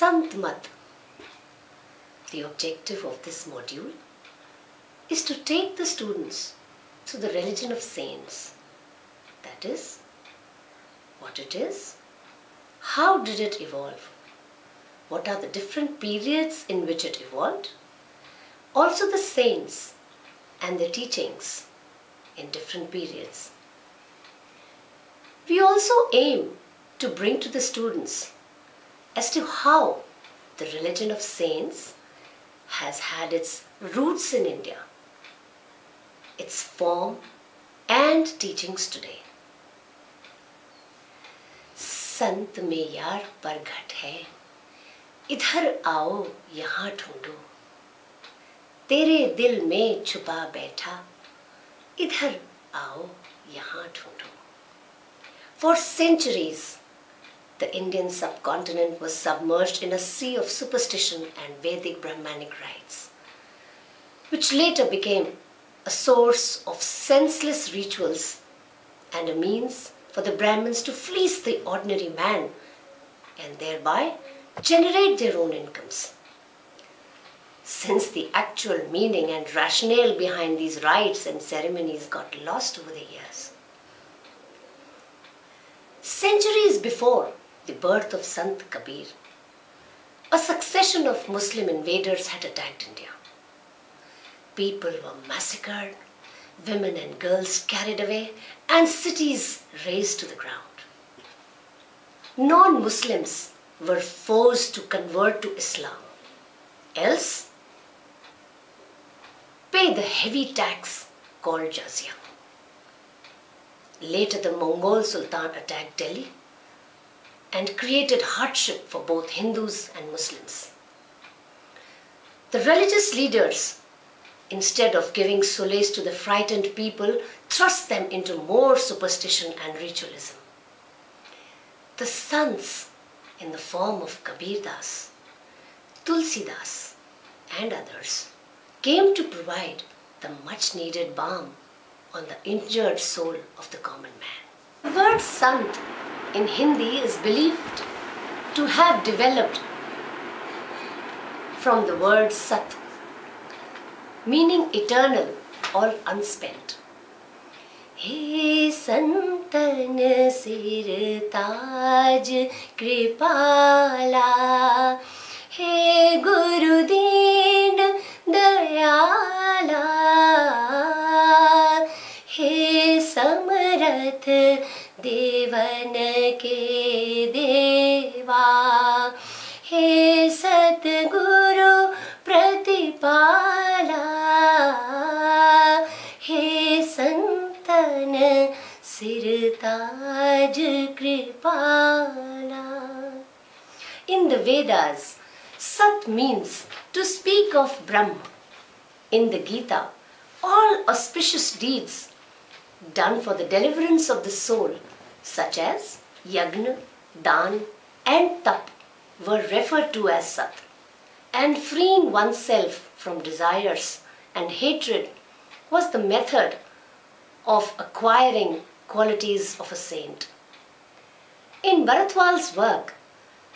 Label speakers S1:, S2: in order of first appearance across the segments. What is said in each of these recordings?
S1: Sant Mat. The objective of this module is to take the students to the religion of saints. That is, what it is, how did it evolve, what are the different periods in which it evolved, also the saints and their teachings in different periods. We also aim to bring to the students as to how the religion of saints has had its roots in India, its form and teachings today. संत में यार परघट है, इधर आओ यहाँ ढूंढो, तेरे दिल में छुपा बैठा, इधर आओ यहाँ ढूंढो. For centuries, the Indian subcontinent was submerged in a sea of superstition and Vedic Brahmanic rites, which later became a source of senseless rituals and a means for the Brahmins to fleece the ordinary man and thereby generate their own incomes. Since the actual meaning and rationale behind these rites and ceremonies got lost over the years. Centuries before the birth of Sant Kabir, a succession of Muslim invaders had attacked India. People were massacred, women and girls carried away, and cities razed to the ground. Non-Muslims were forced to convert to Islam, else pay the heavy tax called jizya. Later the Mongol Sultan attacked Delhi and created hardship for both Hindus and Muslims. The religious leaders, instead of giving solace to the frightened people, thrust them into more superstition and ritualism. The sants, in the form of Kabir Das, Tulsi Das, and others, came to provide the much needed balm on the injured soul of the common man. The word sant in Hindi is believed to have developed from the word sat, meaning eternal or unspent. He santan sir taj kripala, he guru deen dayala, he samarath devan ke deva, he satguru pratipala, he santan sir taj kripala. In the Vedas, Sat means to speak of Brahma. In the Gita, all auspicious deeds done for the deliverance of the soul, such as yagna, dan and tap, were referred to as Sat, and freeing oneself from desires and hatred was the method of acquiring qualities of a saint. In Bharatwal's work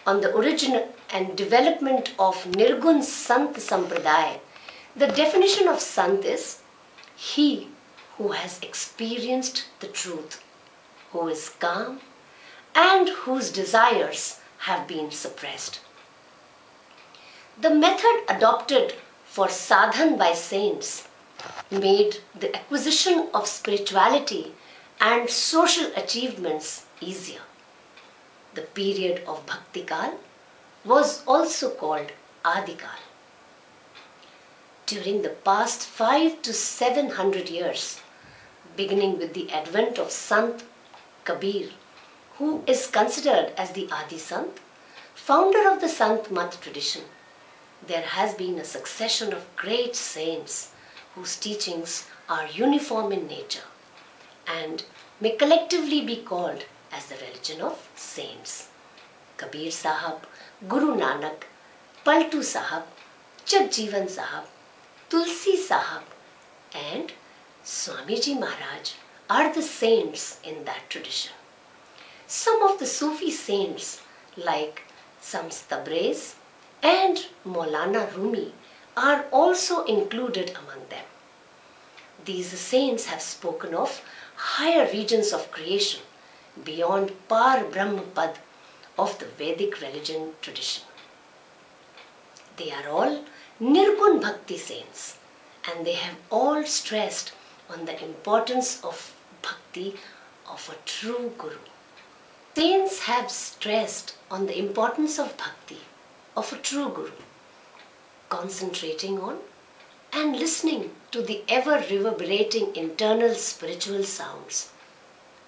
S1: on the origin and development of Nirgun Sant Sampradaya, the definition of Sant is he who has experienced the truth, who is calm and whose desires have been suppressed. The method adopted for sadhan by saints made the acquisition of spirituality and social achievements easier. The period of Bhakti Kal was also called Adikal. During the past 500 to 700 years, beginning with the advent of Sant Kabir, who is considered as the Adi Sant, founder of the Sant Mat tradition, there has been a succession of great saints whose teachings are uniform in nature and may collectively be called as the religion of saints. Kabir Sahab, Guru Nanak, Paltu Sahab, Jagjivan Sahab, Tulsi Sahab and Swamiji Maharaj are the saints in that tradition. Some of the Sufi saints like Shams Tabriz and Maulana Rumi are also included among them. These saints have spoken of higher regions of creation beyond Par Brahm Pad of the Vedic religion tradition. They are all Nirgun Bhakti saints, and they have all stressed on the importance of bhakti of a true guru. Saints have stressed on the importance of bhakti of a true guru, concentrating on and listening to the ever reverberating internal spiritual sounds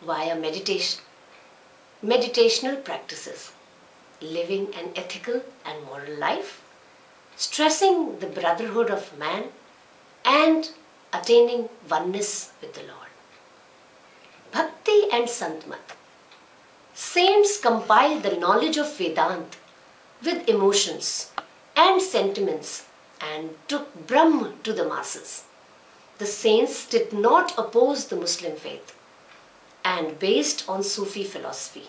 S1: via meditational practices, living an ethical and moral life, stressing the brotherhood of man and attaining oneness with the Lord. Bhakti and Santmat. Saints compiled the knowledge of Vedant with emotions and sentiments and took Brahm to the masses. The saints did not oppose the Muslim faith and based on Sufi philosophy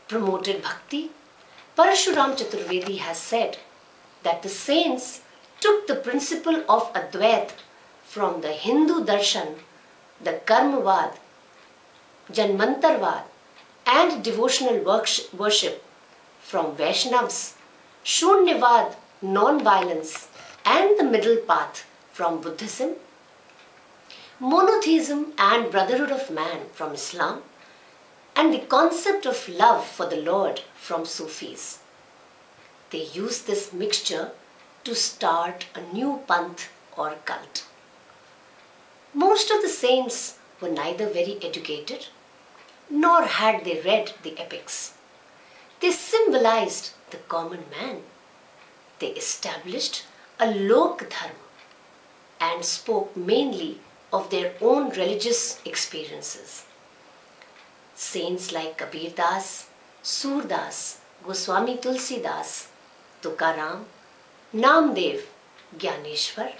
S1: promoted bhakti. Parashuram Chaturvedi has said that the saints took the principle of Advait from the Hindu darshan, the Karmavad, Janmantarvad and devotional worship from Vaishnavas, Shunyavad, non-violence and the middle path from Buddhism, monotheism and brotherhood of man from Islam, and the concept of love for the Lord from Sufis. They use this mixture to start a new panth or cult. Most of the saints were neither very educated nor had they read the epics. They symbolized the common man. They established a lok dharma and spoke mainly of their own religious experiences. Saints like Kabir Das, Surdas, Goswami Tulsidas, Tukaram, Namdev, Gyaneshwar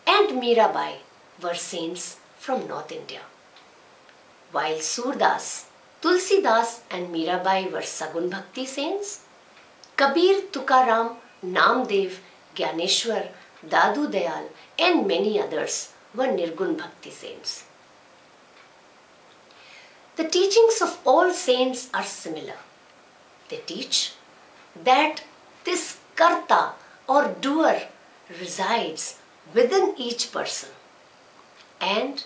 S1: and Mirabai were saints from North India. While Surdas, Tulsidas and Mirabai were Sagun Bhakti saints, Kabir, Tukaram, Namdev, Gyaneshwar, Dadu Dayal and many others were Nirgun Bhakti saints. The teachings of all saints are similar. They teach that this karta or doer resides within each person and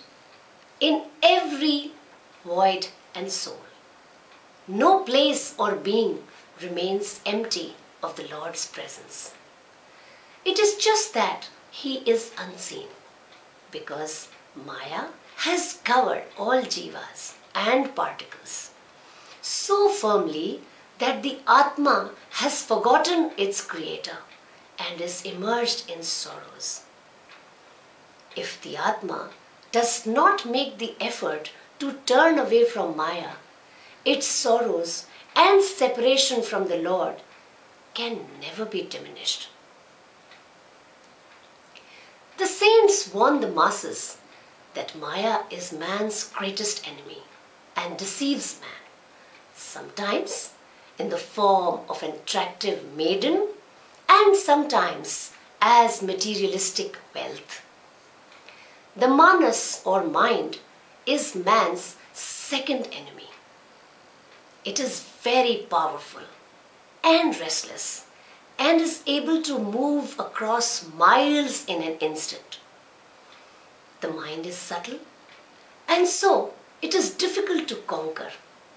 S1: in every void and soul. No place or being remains empty of the Lord's presence. It is just that He is unseen because Maya has covered all jivas and particles so firmly that the Atma has forgotten its creator and is immersed in sorrows. If the Atma does not make the effort to turn away from Maya, its sorrows and separation from the Lord can never be diminished. The saints warn the masses that Maya is man's greatest enemy and deceives man, sometimes in the form of an attractive maiden and sometimes as materialistic wealth. The manas or mind is man's second enemy. It is very powerful and restless and is able to move across miles in an instant. The mind is subtle and so it is difficult to conquer.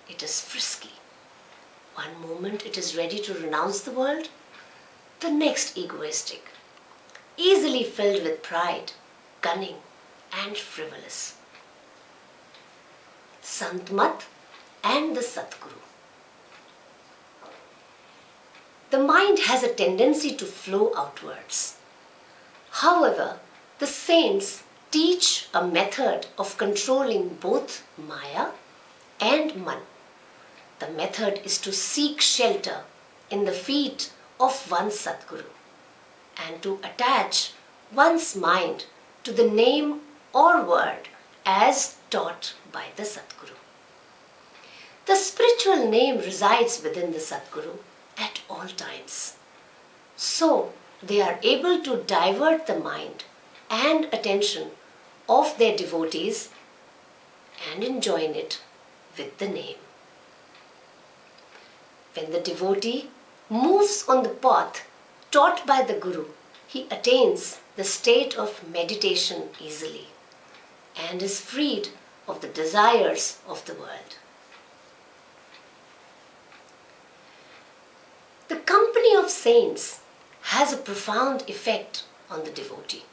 S1: It is frisky. One moment it is ready to renounce the world, the next egoistic, easily filled with pride, cunning and frivolous. Santmat and the Satguru. The mind has a tendency to flow outwards. However, the saints teach a method of controlling both Maya and Man. The method is to seek shelter in the feet of one's Satguru and to attach one's mind to the name or word as taught by the Satguru. The spiritual name resides within the Satguru at all times. So they are able to divert the mind and attention of their devotees and enjoin it with the name. When the devotee moves on the path taught by the Guru, he attains the state of meditation easily and is freed of the desires of the world. The company of saints has a profound effect on the devotee.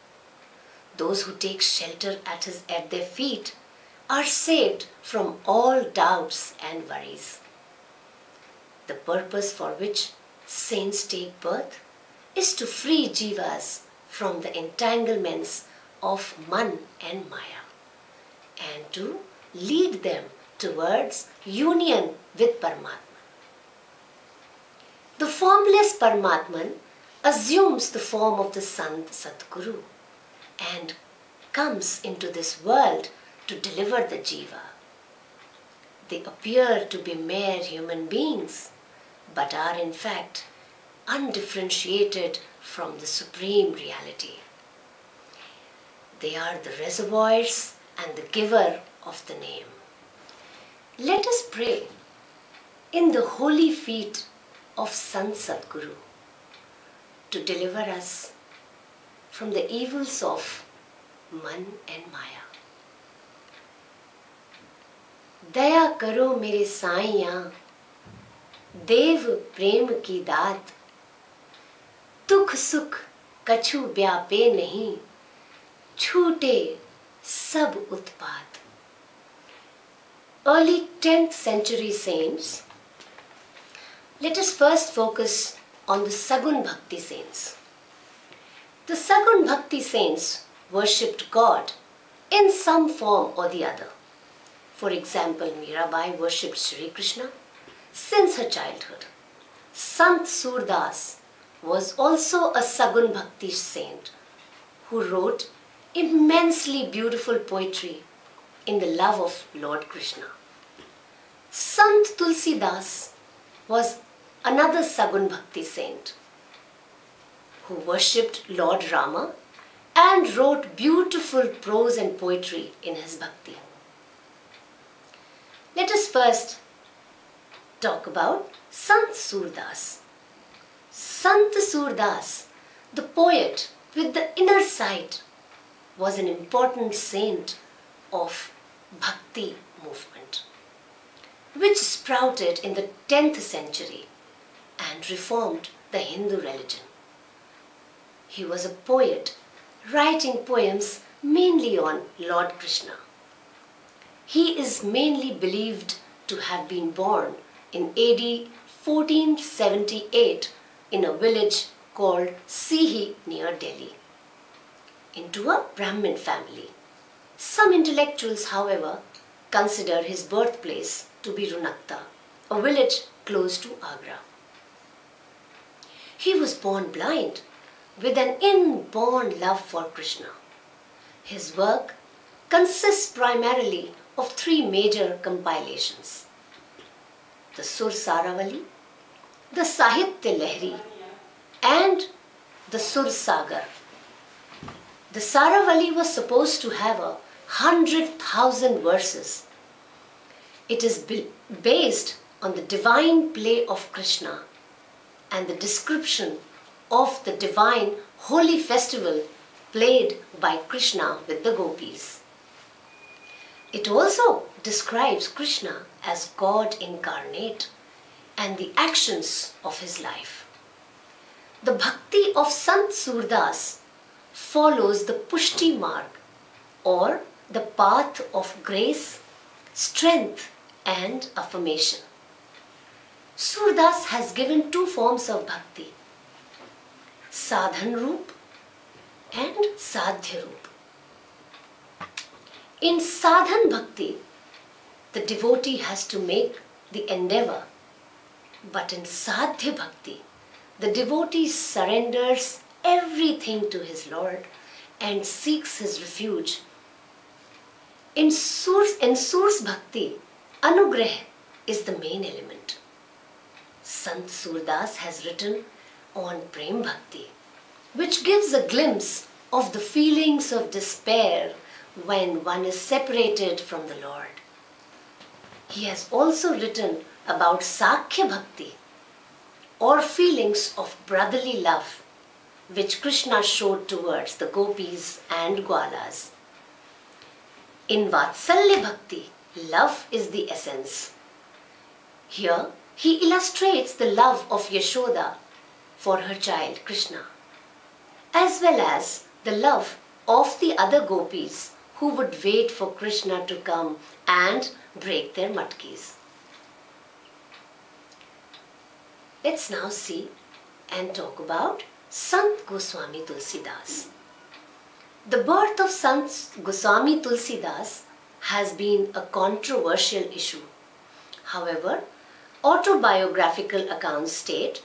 S1: Those who take shelter at their feet are saved from all doubts and worries. The purpose for which saints take birth is to free jivas from the entanglements of man and maya and to lead them towards union with Paramatma. The formless Paramatman assumes the form of the Sant Satguru and comes into this world to deliver the jiva. They appear to be mere human beings, but are in fact undifferentiated from the Supreme Reality. They are the reservoirs and the giver of the name. Let us pray in the holy feet of Sant Satguru to deliver us from the evils of man and maya. दया करो मेरे साईयां, देव प्रेम की दात, दुख सुख कछु व्यापे नहीं, छूटे सब उत्पात. Early 10th century saints. Let us first focus on the Sagun Bhakti saints. The Sagun Bhakti saints worshipped God in some form or the other. For example, Mirabai worshipped Sri Krishna since her childhood. Sant Surdas was also a Sagun Bhakti saint who wrote immensely beautiful poetry in the love of Lord Krishna. Sant Tulsidas was another Sagun Bhakti saint who worshipped Lord Rama and wrote beautiful prose and poetry in his bhakti. Let us first talk about Sant Surdas. Sant Surdas, the poet with the inner sight, was an important saint of Bhakti movement, which sprouted in the 10th century and reformed the Hindu religion. He was a poet writing poems mainly on Lord Krishna. He is mainly believed to have been born in AD 1478 in a village called Sihi near Delhi, into a Brahmin family. Some intellectuals, however, consider his birthplace to be Runakta, a village close to Agra. He was born blind with an inborn love for Krishna. His work consists primarily of three major compilations: the Sur Saravali, the Sahitya Lahri, and the Sur Sagar. The Saravali was supposed to have 100,000 verses. It is based on the divine play of Krishna and the description of the divine holy festival played by Krishna with the gopis. It also describes Krishna as God incarnate and the actions of his life. The bhakti of Sant Surdas follows the Pushti Marg, or the path of grace, strength and affirmation. Surdas has given two forms of bhakti: Sadhan Roop and Sadhya Roop. In Sadhan Bhakti, the devotee has to make the endeavor, but in Sadhya Bhakti, the devotee surrenders everything to his Lord and seeks his refuge. In Surs Bhakti, Anugrah is the main element. Sant Surdas has written on Prem Bhakti, which gives a glimpse of the feelings of despair when one is separated from the Lord. He has also written about Sakhya Bhakti, or feelings of brotherly love, which Krishna showed towards the gopis and gwalas. In Vatsalya Bhakti, love is the essence. Here, he illustrates the love of Yashoda for her child Krishna, as well as the love of the other gopis who would wait for Krishna to come and break their matkis. Let's now see and talk about Sant Goswami Tulsidas. The birth of Sant Goswami Tulsidas has been a controversial issue. However, autobiographical accounts state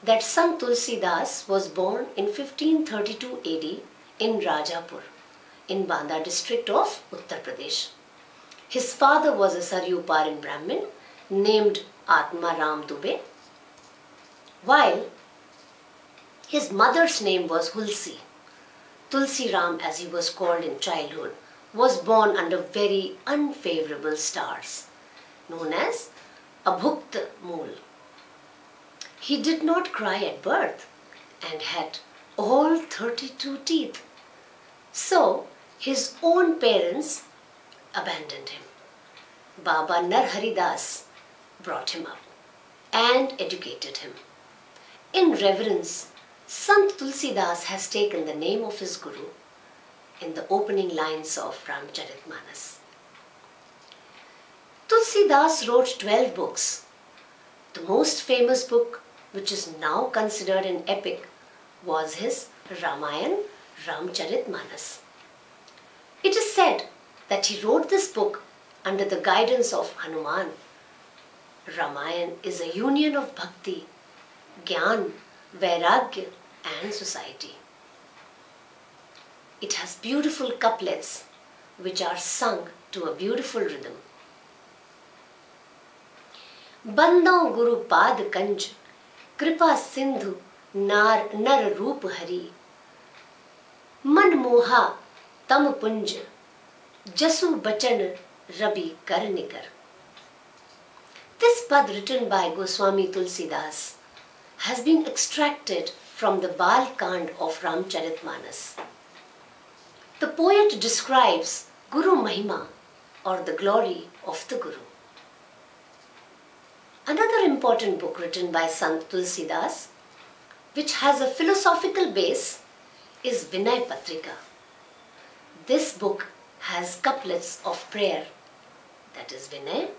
S1: that Sant Tulsidas was born in 1532 AD in Rajapur, in Banda district of Uttar Pradesh. His father was a Saryuparin Brahmin named Atma Ram Dubey, while his mother's name was Hulsi. Tulsi Ram, as he was called in childhood, was born under very unfavorable stars, known as Abhukt Mool. He did not cry at birth and had all 32 teeth. So, his own parents abandoned him. Baba Narhari Das brought him up and educated him. In reverence, Sant Tulsidas has taken the name of his guru in the opening lines of Ramcharitmanas. Tulsidas wrote 12 books. The most famous book, which is now considered an epic, was his Ramayan Ramcharitmanas. It is said that he wrote this book under the guidance of Hanuman. Ramayan is a union of bhakti, Gyan, Vairagya and society. It has beautiful couplets which are sung to a beautiful rhythm. Bandon Guru Pad Kanj, Kripa Sindhu Nar Roop Hari, Man Moha Tam Punj, Jasu Bachan Rabi Karnikar. This pad written by Goswami Tulsidas has been extracted from the Bal Kand of Ramcharitmanas. The poet describes Guru Mahima, or the glory of the Guru. Another important book written by Sant Tulsidas, which has a philosophical base, is Vinay Patrika. This book has couplets of prayer, that is Vinay,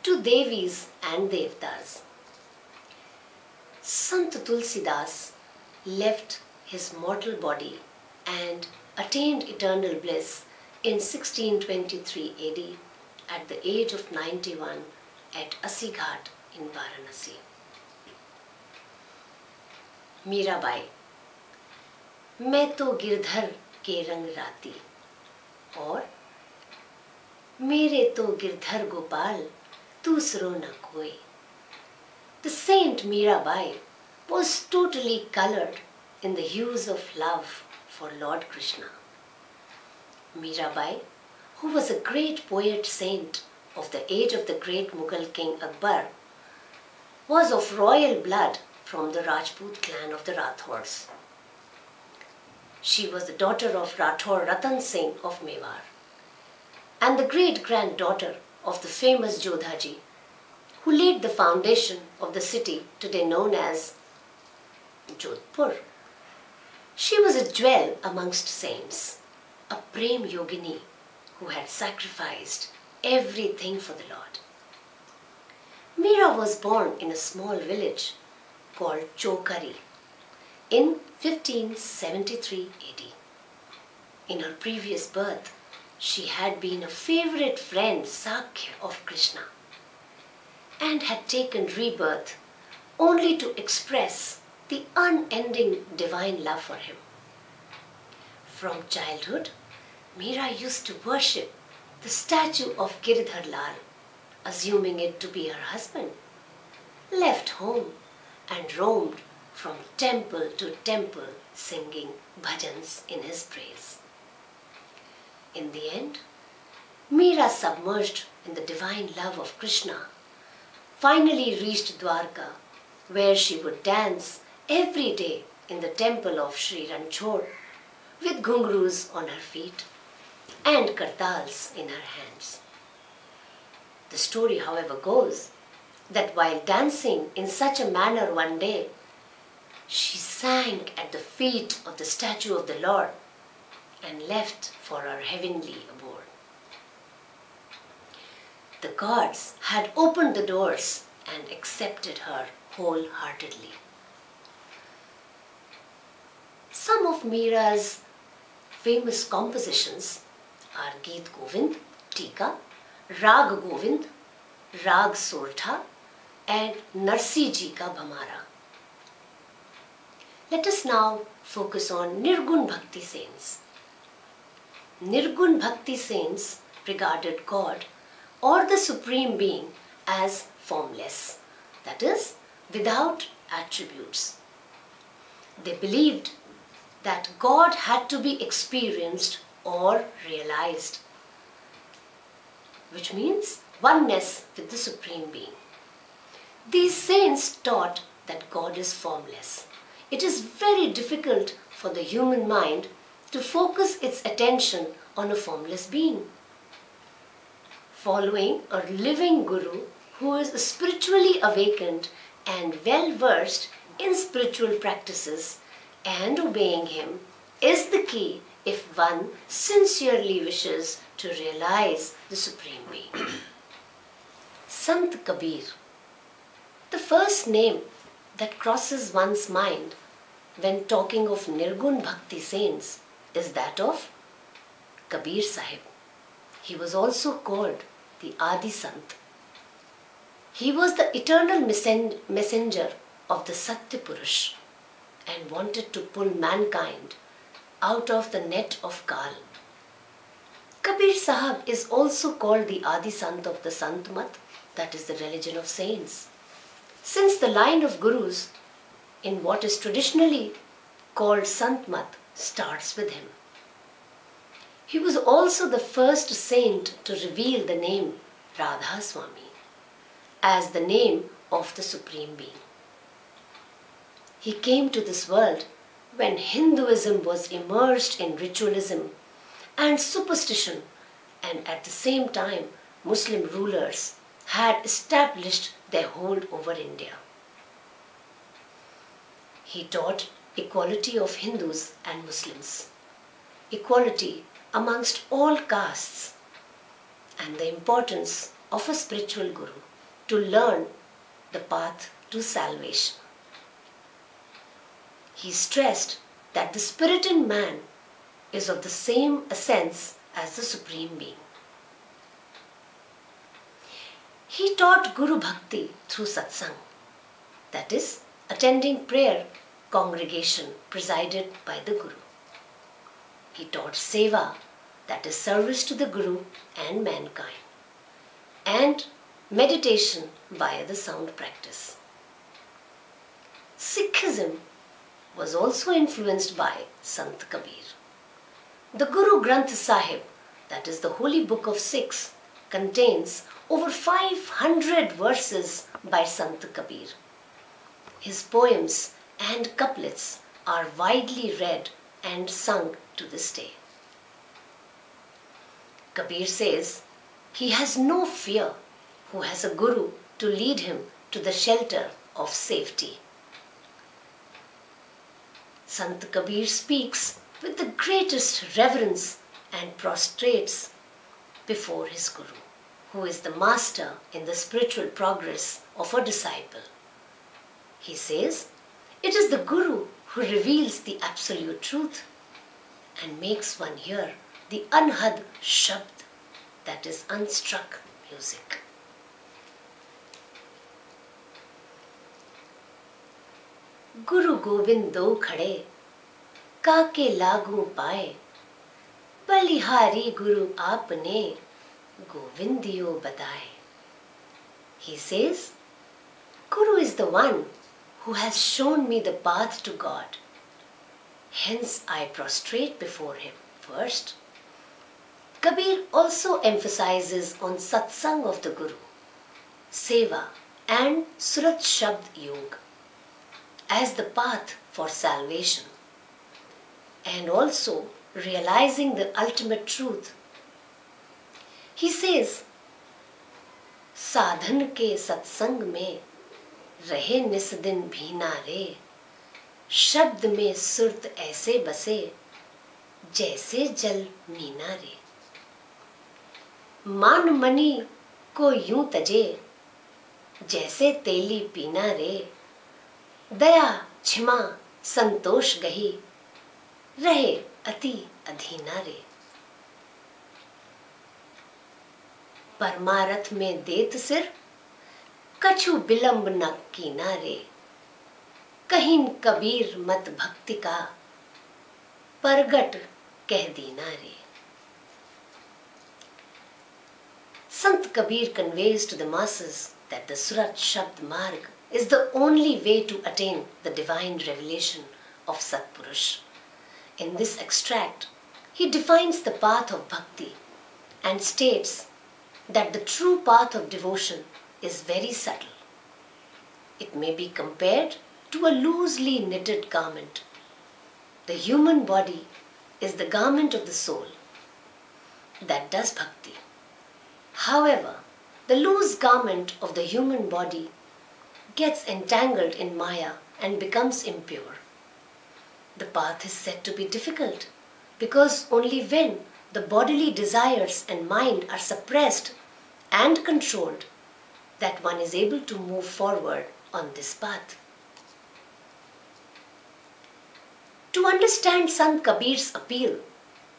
S1: to Devis and Devtas. Sant Tulsidas left his mortal body and attained eternal bliss in 1623 AD at the age of 91 at Asighat in Varanasi. Mirabai, मैं तो गिरधर के रंग राती और मेरे तो गिरधर गोपाल दूसरो न कोई. The saint Mirabai was totally colored in the hues of love for Lord Krishna. Mirabai, who was a great poet saint of the age of the great Mughal king Akbar, was of royal blood from the Rajput clan of the Rathors. She was the daughter of Rathor Ratan Singh of Mewar and the great-granddaughter of the famous Jodhaji, who laid the foundation of the city today known as Jodhpur. She was a jewel amongst saints, a Prem Yogini who had sacrificed everything for the Lord. Meera was born in a small village called Chokari in 1573 AD. In her previous birth, she had been a favorite friend Sakhya of Krishna and had taken rebirth only to express the unending divine love for him. From childhood, Meera used to worship the statue of Giridhar Lal, assuming it to be her husband. left home and roamed from temple to temple singing bhajans in his praise. In the end, Meera, submerged in the divine love of Krishna, finally reached Dwarka, where she would dance every day in the temple of Sri Ranchod with ghungroos on her feet and kartals in her hands. The story, however, goes that while dancing in such a manner one day, she sank at the feet of the statue of the Lord and left for her heavenly abode. The gods had opened the doors and accepted her wholeheartedly. Some of Meera's famous compositions are Geet Govind, Tika, Rag Govind, Rag Sortha and Narsi Ji Ka Bhamara. Let us now focus on Nirgun Bhakti saints. Nirgun Bhakti saints regarded God or the Supreme Being as formless, that is, without attributes. They believed that God had to be experienced or realized, which means oneness with the Supreme Being. These saints taught that God is formless. It is very difficult for the human mind to focus its attention on a formless being. Following a living Guru who is spiritually awakened and well versed in spiritual practices and obeying him is the key if one sincerely wishes to realize the Supreme Being. Sant Kabir. The first name that crosses one's mind when talking of Nirgun Bhakti saints is that of Kabir Sahib. He was also called the Adi Sant. He was the eternal messenger of the Satya Purush and wanted to pull mankind out of the net of Kal. Kabir Sahib is also called the Adi Sant of the Sant Mat, that is the religion of saints, since the line of Gurus in what is traditionally called Sant Mat starts with him. He was also the first saint to reveal the name Radha Swami as the name of the Supreme Being. He came to this world when Hinduism was immersed in ritualism and superstition, and at the same time Muslim rulers had established their hold over India. He taught equality of Hindus and Muslims, equality amongst all castes, and the importance of a spiritual guru to learn the path to salvation. He stressed that the spirit in man is of the same essence as the Supreme Being. He taught Guru Bhakti through satsang, that is, attending prayer congregation presided by the Guru. He taught seva, that is service to the Guru and mankind, and meditation via the sound practice. Sikhism was also influenced by Sant Kabir. The Guru Granth Sahib, that is the holy book of Sikhs, contains over 500 verses by Sant Kabir. His poems and couplets are widely read and sung to this day. Kabir says he has no fear who has a guru to lead him to the shelter of safety. Sant Kabir speaks with the greatest reverence and prostrates before his guru, who is the master in the spiritual progress of a disciple. He says, it is the guru who reveals the absolute truth and makes one hear the anhad shabd, that is unstruck music. Guru Gobind do khade, काके लागू पाए, बलिहारी Guru आपने गोविंदियो बताए. He says, Guru is the one who has shown me the path to God. Hence I prostrate before him first. Kabir also emphasizes on satsang of the Guru, seva and surat shabd yog as the path for salvation, and also realizing the ultimate truth. He says, साधन के सत्संग में रहे निस दिन भीना रे, शब्द में सुरत ऐसे बसे जैसे जल मीना रे। मान मनी को यूं तजे जैसे तेली पीना रे, दया क्षमा संतोष गही रहे अति अधीना रे। परमारथ में देत सिर कछु विलंब न कीना रे, कहीं कबीर मत भक्ति का परगट कह दीना रे। Sant Kabir conveys to the masses that the Surat Shabd Marg is the only way to attain the divine revelation of Satpurush. In this extract, he defines the path of bhakti and states that the true path of devotion is very subtle. It may be compared to a loosely knitted garment. The human body is the garment of the soul that does bhakti. However, the loose garment of the human body gets entangled in Maya and becomes impure. The path is said to be difficult because only when the bodily desires and mind are suppressed and controlled that one is able to move forward on this path. To understand Sant Kabir's appeal,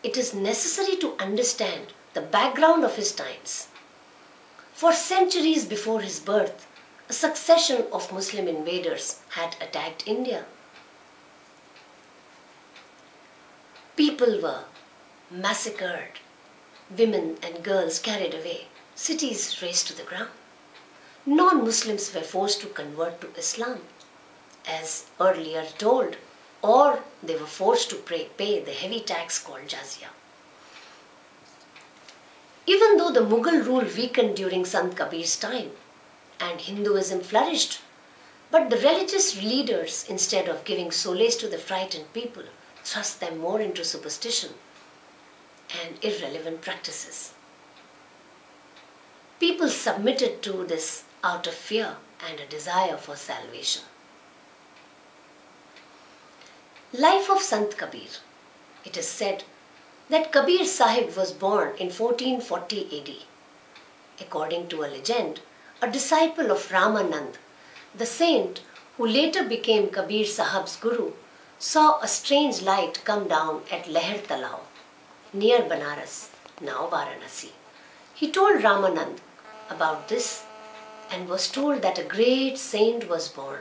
S1: it is necessary to understand the background of his times. For centuries before his birth, a succession of Muslim invaders had attacked India. People were massacred, women and girls carried away, cities razed to the ground. Non-Muslims were forced to convert to Islam, as earlier told, or they were forced to pay the heavy tax called jizya. Even though the Mughal rule weakened during Sant Kabir's time and Hinduism flourished, but the religious leaders, instead of giving solace to the frightened people, thrust them more into superstition and irrelevant practices. People submitted to this out of fear and a desire for salvation. Life of Sant Kabir. It is said that Kabir Sahib was born in 1440 AD. According to a legend, a disciple of Ramanand, the saint who later became Kabir Sahib's guru, saw a strange light come down at Leher Talao, near Banaras, now Varanasi. He told Ramanand about this and was told that a great saint was born.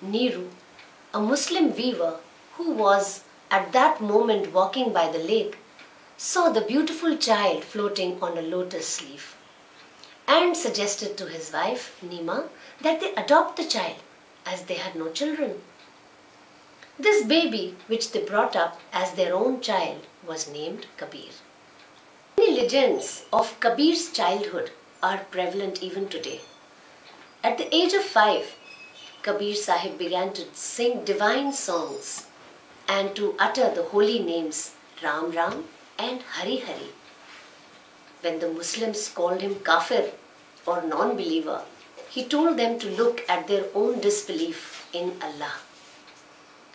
S1: Neeru, a Muslim weaver who was at that moment walking by the lake, saw the beautiful child floating on a lotus leaf and suggested to his wife, Nima, that they adopt the child as they had no children. This baby, which they brought up as their own child, was named Kabir. Many legends of Kabir's childhood are prevalent even today. At the age of 5, Kabir Sahib began to sing divine songs and to utter the holy names Ram Ram and Hari Hari. When the Muslims called him kafir or non-believer, he told them to look at their own disbelief in Allah.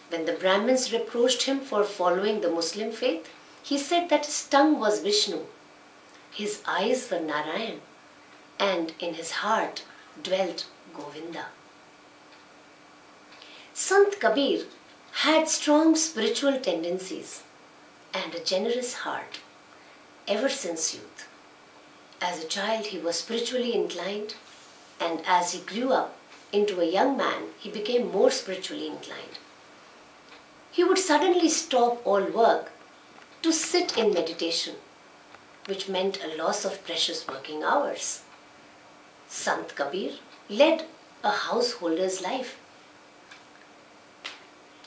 S1: When the Brahmins reproached him for following the Muslim faith, he said that his tongue was Vishnu, his eyes were Narayan, and in his heart dwelt Govinda. Sant Kabir had strong spiritual tendencies and a generous heart ever since youth. As a child, he was spiritually inclined, and as he grew up into a young man, he became more spiritually inclined. He would suddenly stop all work to sit in meditation, which meant a loss of precious working hours. Sant Kabir led a householder's life.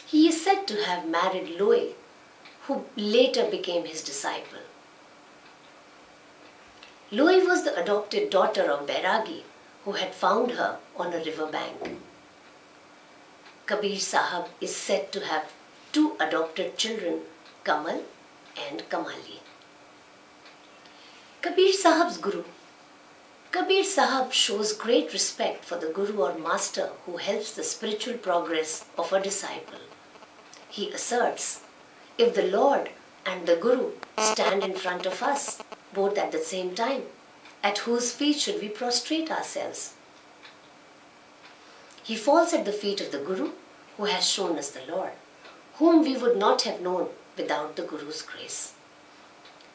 S1: He is said to have married Loy, who later became his disciple. Loy was the adopted daughter of Bairagi, who had found her on a river bank. Kabir Sahib is said to have two adopted children, Kamal and Kamali. Kabir Sahib's Guru. Kabir Sahib shows great respect for the Guru or Master who helps the spiritual progress of a disciple. He asserts, if the Lord and the Guru stand in front of us, both at the same time, at whose feet should we prostrate ourselves? He falls at the feet of the Guru, who has shown us the Lord, whom we would not have known without the Guru's grace.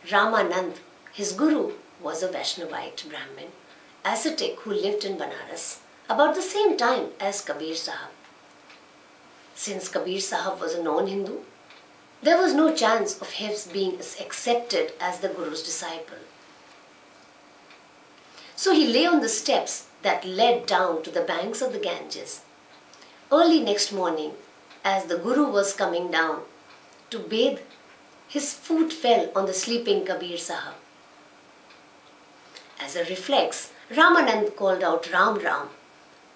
S1: Ramanand, his Guru, was a Vaishnavite Brahmin, ascetic who lived in Banaras about the same time as Kabir Sahib. Since Kabir Sahib was a non-Hindu, there was no chance of his being accepted as the Guru's disciple. So he lay on the steps that led down to the banks of the Ganges. Early next morning, as the Guru was coming down to bathe, his foot fell on the sleeping Kabir Sahib. As a reflex, Ramanand called out Ram Ram,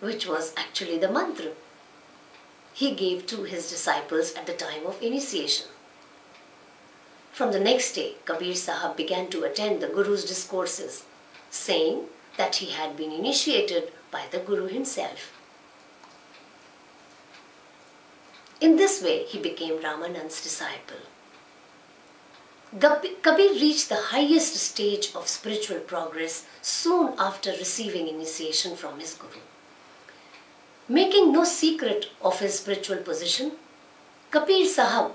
S1: which was actually the mantra he gave to his disciples at the time of initiation. From the next day, Kabir Sahib began to attend the Guru's discourses, saying that he had been initiated by the Guru himself. In this way, he became Ramanand's disciple. Kabir reached the highest stage of spiritual progress soon after receiving initiation from his Guru. Making no secret of his spiritual position, Kabir Sahib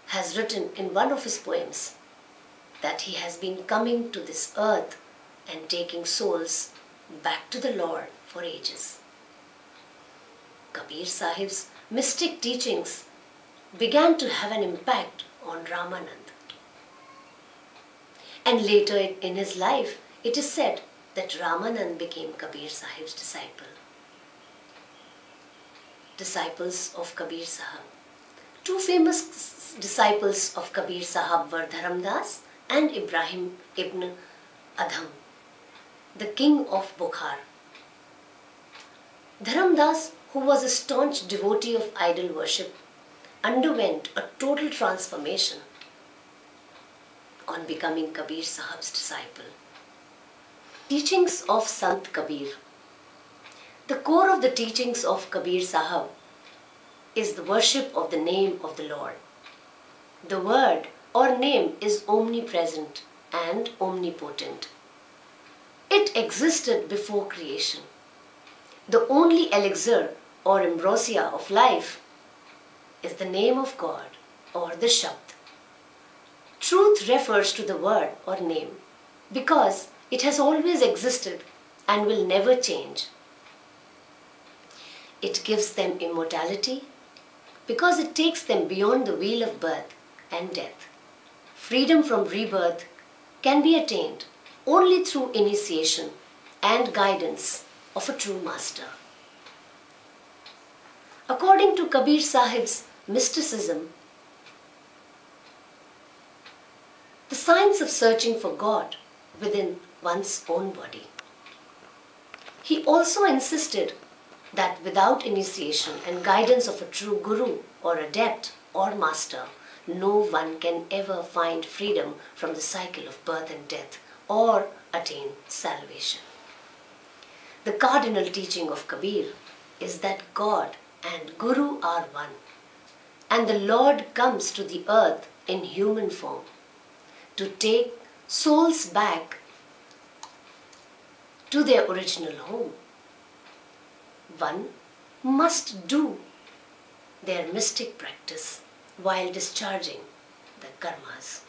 S1: has written in one of his poems that he has been coming to this earth and taking souls back to the Lord for ages. Kabir Sahib's mystic teachings began to have an impact on Ramanand. And later in his life, it is said that Ramanand became Kabir Sahib's disciple. Disciples of Kabir Sahib. Two famous disciples of Kabir Sahib were Dharamdas and Ibrahim ibn Adham, the king of Bukhar. Dharamdas, who was a staunch devotee of idol worship, underwent a total transformation on becoming Kabir Sahib's disciple. Teachings of Sant Kabir. The core of the teachings of Kabir Sahib is the worship of the name of the Lord. The word or name is omnipresent and omnipotent. It existed before creation. The only elixir or ambrosia of life is the name of God or the Shabd. Truth refers to the word or name because it has always existed and will never change. It gives them immortality because it takes them beyond the wheel of birth and death. Freedom from rebirth can be attained only through initiation and guidance of a true master. According to Kabir Sahib's mysticism, the science of searching for God within one's own body. He also insisted that without initiation and guidance of a true guru or adept or master, no one can ever find freedom from the cycle of birth and death or attain salvation. The cardinal teaching of Kabir is that God and Guru are one, and the Lord comes to the earth in human form to take souls back to their original home. One must do their mystic practice while discharging the karmas.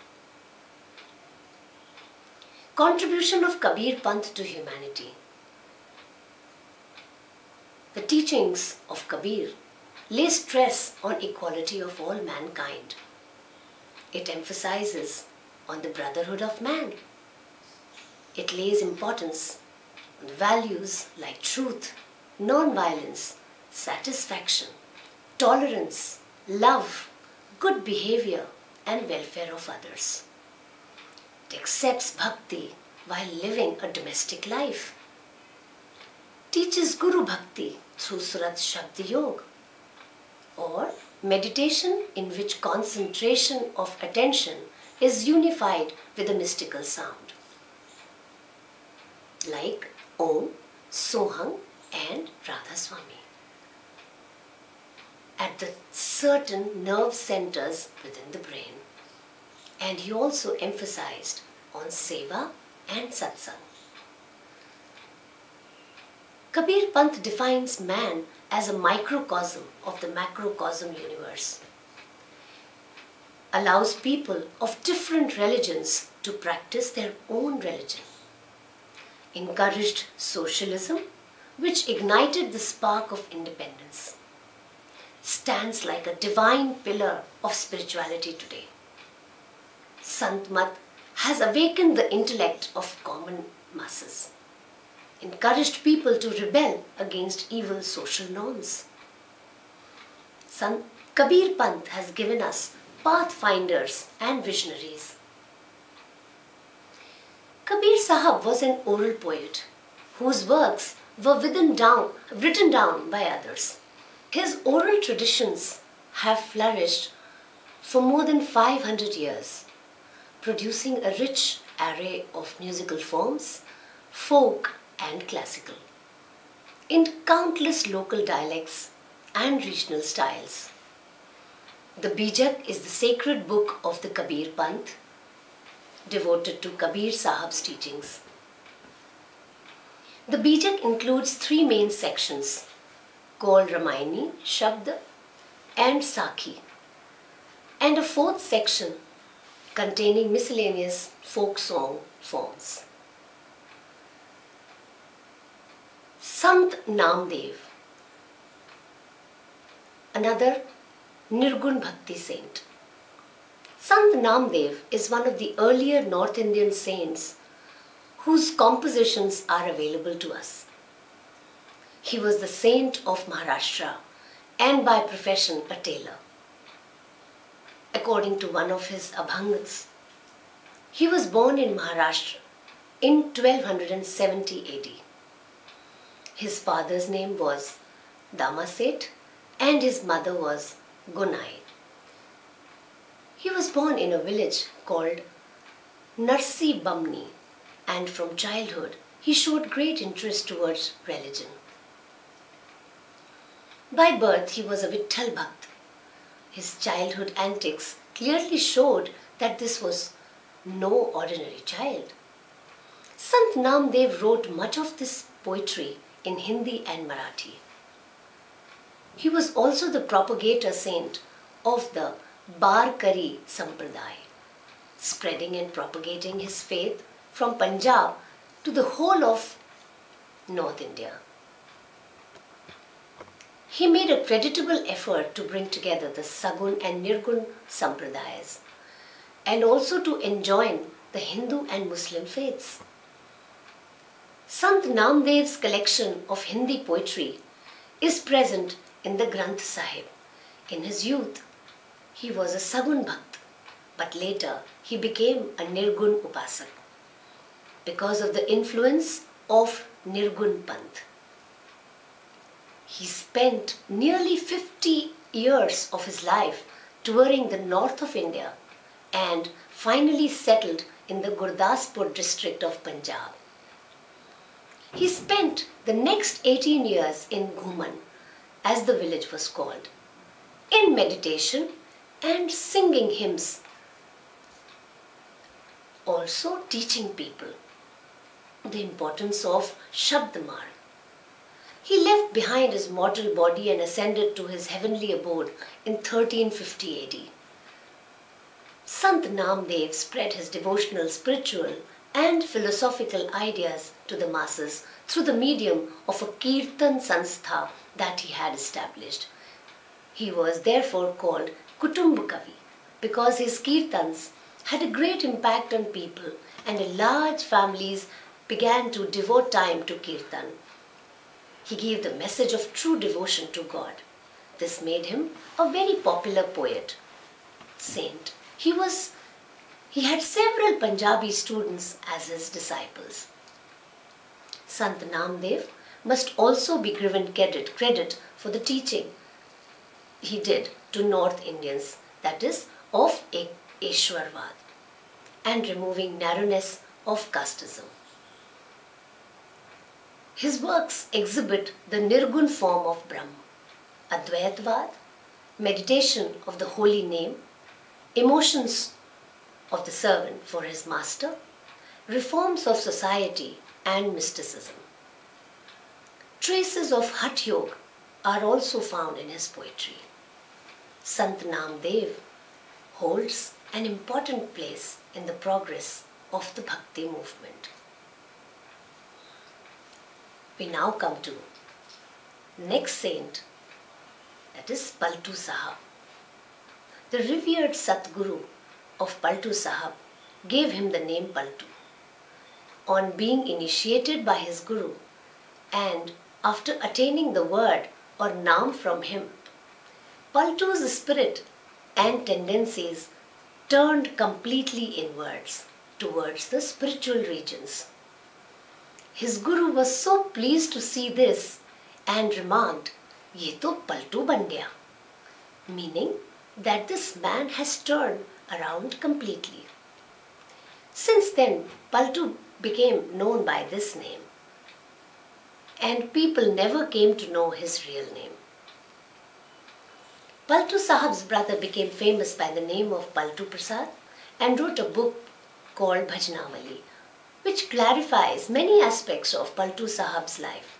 S1: Contribution of Kabir Panth to humanity. The teachings of Kabir lay stress on equality of all mankind. It emphasizes on the brotherhood of man. It lays importance on values like truth, non-violence, satisfaction, tolerance, love, good behavior and welfare of others. It accepts bhakti while living a domestic life. Teaches Guru Bhakti through Surat Shabd Yog, or meditation in which concentration of attention is unified with a mystical sound, like Om, Soham and Radha Swami, at the certain nerve centers within the brain. And he also emphasized on Seva and Satsang. Kabir Panth defines man as a microcosm of the macrocosm universe, allows people of different religions to practice their own religion, encouraged socialism, which ignited the spark of independence, stands like a divine pillar of spirituality today. Sant Mat has awakened the intellect of common masses, encouraged people to rebel against evil social norms. Sant Kabir Panth has given us pathfinders and visionaries. Kabir Sahab was an oral poet whose works were written down by others. His oral traditions have flourished for more than 500 years, producing a rich array of musical forms, folk and classical, in countless local dialects and regional styles. The Bijak is the sacred book of the Kabir Panth, devoted to Kabir Sahab's teachings. The Bijak includes 3 main sections called Ramayani, Shabd and Sakhi, and a 4th section containing miscellaneous folk song forms. Sant Namdev, another Nirgun Bhakti saint. Sant Namdev is one of the earlier North Indian saints whose compositions are available to us. He was the saint of Maharashtra and by profession a tailor. According to one of his abhangas, he was born in Maharashtra in 1270 AD. His father's name was Damaset and his mother was Gunai. He was born in a village called Narsi Bamni, and from childhood he showed great interest towards religion. By birth he was a Vitthal Bhakt. His childhood antics clearly showed that this was no ordinary child. Sant Namdev wrote much of this poetry in Hindi and Marathi. He was also the propagator saint of the Barkari Sampradaya, spreading and propagating his faith from Punjab to the whole of North India. He made a creditable effort to bring together the Sagun and Nirgun Sampradayas and also to enjoin the Hindu and Muslim faiths. Sant Namdev's collection of Hindi poetry is present in the Granth Sahib. In his youth, he was a Sagun Bhakt, but later he became a Nirgun Upasak because of the influence of Nirgun Panth. He spent nearly 50 years of his life touring the north of India and finally settled in the Gurdaspur district of Punjab. He spent the next 18 years in Ghuman, as the village was called, in meditation and singing hymns, also teaching people the importance of Shabdamar. He left behind his mortal body and ascended to his heavenly abode in 1350 AD. Sant Namdev spread his devotional, spiritual and philosophical ideas to the masses through the medium of a Kirtan Sanstha that he had established. He was therefore called Kutumb Kavi because his Kirtans had a great impact on people and large families began to devote time to Kirtan. He gave the message of true devotion to God. This made him a very popular poet, saint. He had several Punjabi students as his disciples. Sant Namdev must also be given credit for the teaching he did to North Indians, that is, of Ishwarvad, and removing narrowness of casteism. His works exhibit the Nirgun form of Brahma, Advaitvad, meditation of the holy name, emotions of the servant for his master, reforms of society and mysticism. Traces of Hatha Yoga are also found in his poetry. Sant Namdev holds an important place in the progress of the Bhakti movement. We now come to next saint, that is Paltu Sahab. The revered Satguru of Paltu Sahab gave him the name Paltu. On being initiated by his Guru and after attaining the word or naam from him, Paltu's spirit and tendencies turned completely inwards towards the spiritual regions. His Guru was so pleased to see this and remarked, "Ye to Paltu ban gaya," meaning that this man has turned around completely. Since then, Paltu became known by this name, and people never came to know his real name. Paltu Sahab's brother became famous by the name of Paltu Prasad and wrote a book called Bhajanamali, which clarifies many aspects of Paltu Sahab's life.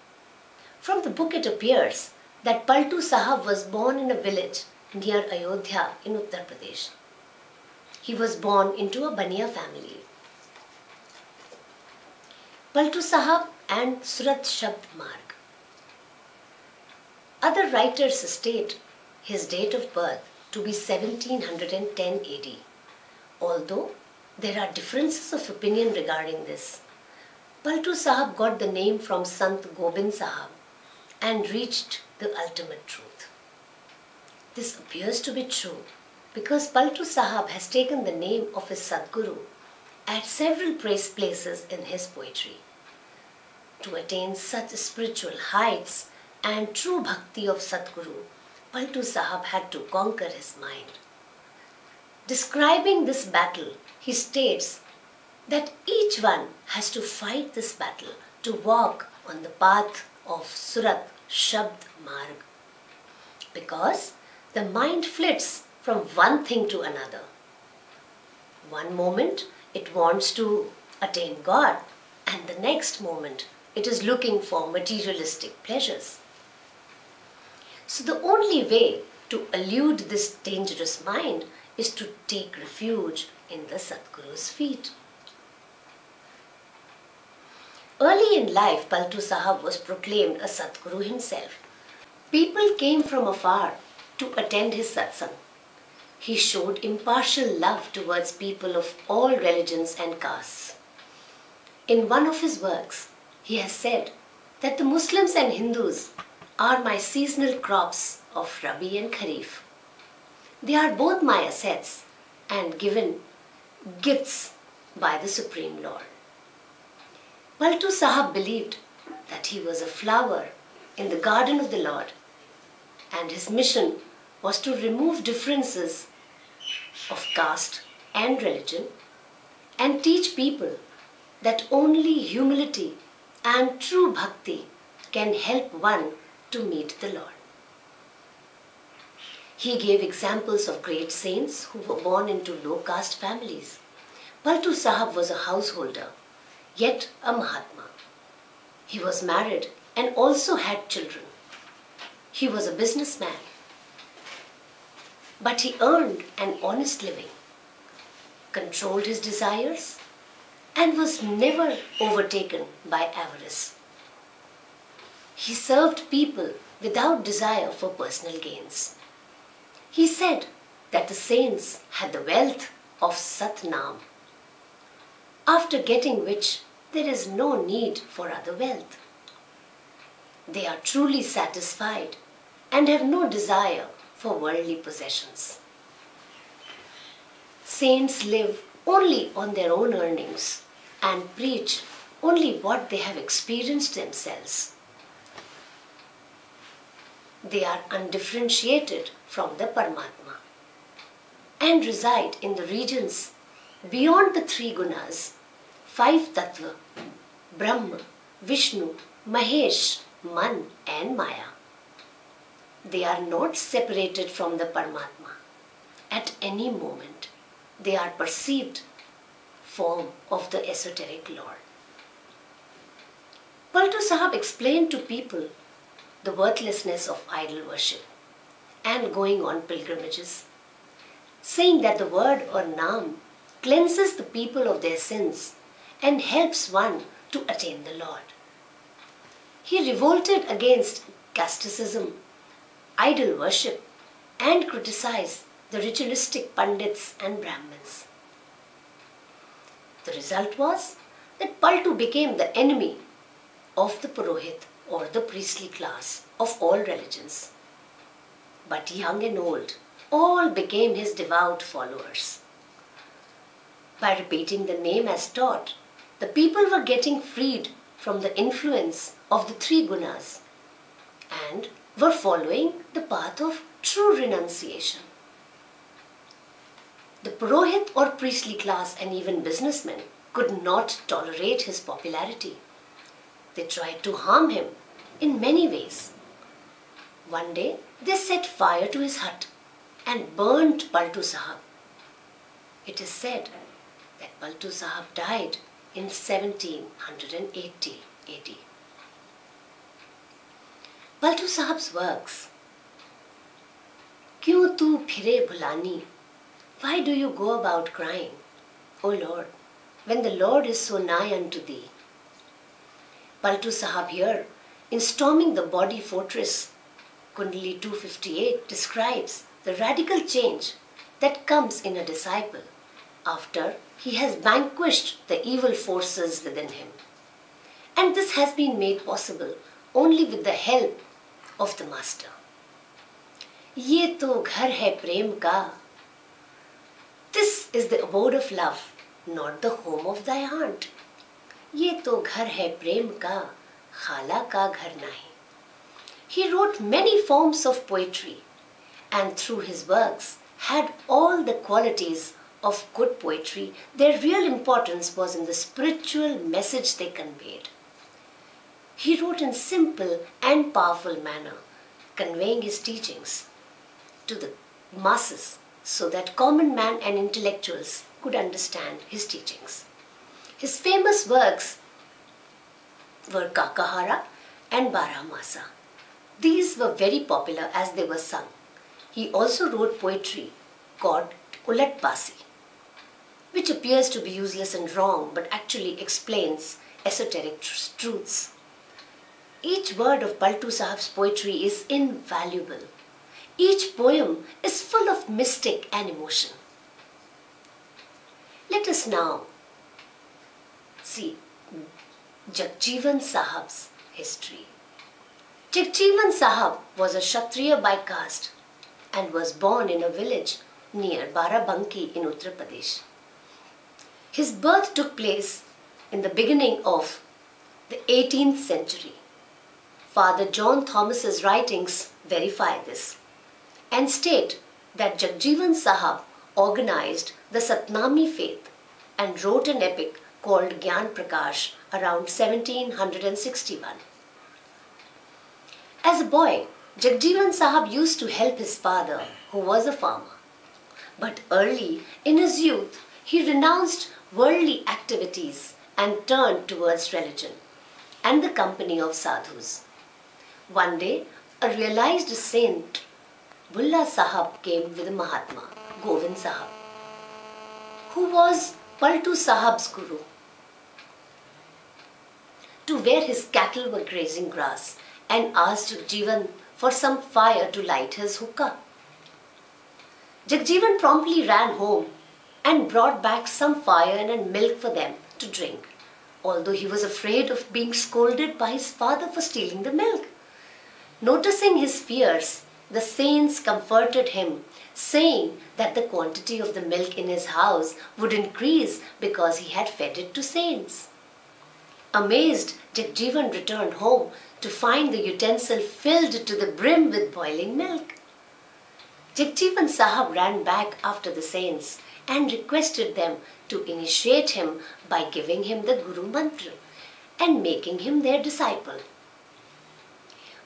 S1: From the book it appears that Paltu Sahab was born in a village near Ayodhya in Uttar Pradesh. He was born into a Baniya family. Paltu Sahab and Surat Shabd Marg. Other writers state his date of birth to be 1710 AD, although there are differences of opinion regarding this. Paltu Sahab got the name from Sant Gobind Sahab and reached the ultimate truth. This appears to be true because Paltu Sahab has taken the name of his Sadguru at several places in his poetry. To attain such spiritual heights and true bhakti of Sadguru, Paltu Sahab had to conquer his mind. Describing this battle, he states that each one has to fight this battle to walk on the path of Surat Shabd Marg, because the mind flits from one thing to another. One moment it wants to attain God, and the next moment it is looking for materialistic pleasures. So the only way to elude this dangerous mind is to take refuge in the Sadguru's feet. Early in life, Paltu Sahab was proclaimed a Sadguru himself. People came from afar to attend his satsang. He showed impartial love towards people of all religions and castes. In one of his works, he has said that the Muslims and Hindus are my seasonal crops of Rabi and Kharif. They are both my assets and given gifts by the Supreme Lord. Paltu Sahab believed that he was a flower in the garden of the Lord, and his mission was to remove differences of caste and religion and teach people that only humility and true bhakti can help one to meet the Lord. He gave examples of great saints who were born into low caste families. Paltu Sahab was a householder, yet a Mahatma. He was married and also had children. He was a businessman, but he earned an honest living, controlled his desires, and was never overtaken by avarice. He served people without desire for personal gains. He said that the saints had the wealth of Satnam, after getting which there is no need for other wealth. They are truly satisfied and have no desire for worldly possessions. Saints live only on their own earnings and preach only what they have experienced themselves. They are undifferentiated from the Paramatma and reside in the regions beyond the three gunas, five tattva, Brahma, Vishnu, Mahesh, Man and Maya. They are not separated from the Paramatma. At any moment, they are perceived form of the esoteric Lord. Paltu Sahab explained to people the worthlessness of idol worship and going on pilgrimages, saying that the word or naam cleanses the people of their sins and helps one to attain the Lord. He revolted against casteism, idol worship, and criticized the ritualistic Pandits and Brahmins. The result was that Paltu became the enemy of the Purohit or the priestly class of all religions. But young and old, all became his devout followers. By repeating the name as taught, the people were getting freed from the influence of the three gunas and were following the path of true renunciation. The Purohit or priestly class and even businessmen could not tolerate his popularity. They tried to harm him in many ways. One day, they set fire to his hut and burnt Paltu Sahab. It is said that Paltu Sahab died in 1780 AD. Paltu Sahab's works. Kyun tu phire bhulani? Why do you go about crying, O Lord, when the Lord is so nigh unto thee? Paltu Sahab here, in storming the body fortress, Kundali 258 describes the radical change that comes in a disciple after he has vanquished the evil forces within him. And this has been made possible only with the help of the Master. Ye to ghar hai prem ka. This is the abode of love, not the home of thy aunt. Ye to ghar hai prem ka, khala ka ghar nahi. He wrote many forms of poetry and through his works had all the qualities of good poetry. Their real importance was in the spiritual message they conveyed. He wrote in simple and powerful manner, conveying his teachings to the masses so that common man and intellectuals could understand his teachings. His famous works were Kakahara and Baramasa. These were very popular as they were sung. He also wrote poetry called Ulat Basi, which appears to be useless and wrong but actually explains esoteric truths. Each word of Paltu Sahib's poetry is invaluable. Each poem is full of mystic and emotion. Let us now see Jagjivan Sahab's history. Jagjivan Sahab was a Kshatriya by caste and was born in a village near Barabanki in Uttar Pradesh. His birth took place in the beginning of the 18th century. Father John Thomas's writings verify this and state that Jagjivan Sahab organized the Satnami faith and wrote an epic called Gyan Prakash around 1761. As a boy, Jagjivan Sahab used to help his father, who was a farmer. But early in his youth, he renounced worldly activities and turned towards religion and the company of sadhus. One day, a realized saint, Bulla Sahab, came with a Mahatma, Govind Sahab, who was Paltu Sahab's guru, to where his cattle were grazing grass, and asked Jagjivan for some fire to light his hookah. Jagjivan promptly ran home and brought back some fire and milk for them to drink, although he was afraid of being scolded by his father for stealing the milk. Noticing his fears, the saints comforted him, saying that the quantity of the milk in his house would increase because he had fed it to saints. Amazed, Jagjivan returned home to find the utensil filled to the brim with boiling milk. Jagjivan Sahab ran back after the saints and requested them to initiate him by giving him the Guru Mantra and making him their disciple.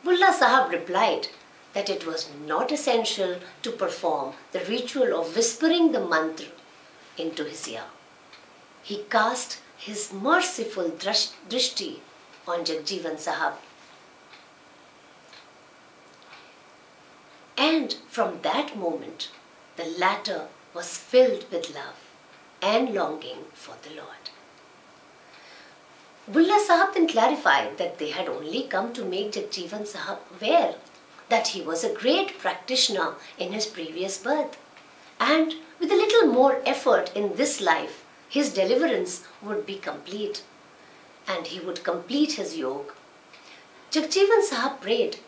S1: Bulla Sahab replied that it was not essential to perform the ritual of whispering the mantra into his ear. He cast his merciful drishti on Jagjivan Sahab. And from that moment, the latter was filled with love and longing for the Lord. Bulla Sahab then clarified that they had only come to make Jagjivan Sahab aware that he was a great practitioner in his previous birth, and with a little more effort in this life, his deliverance would be complete, and he would complete his yoga. Jagjivan Sahab prayed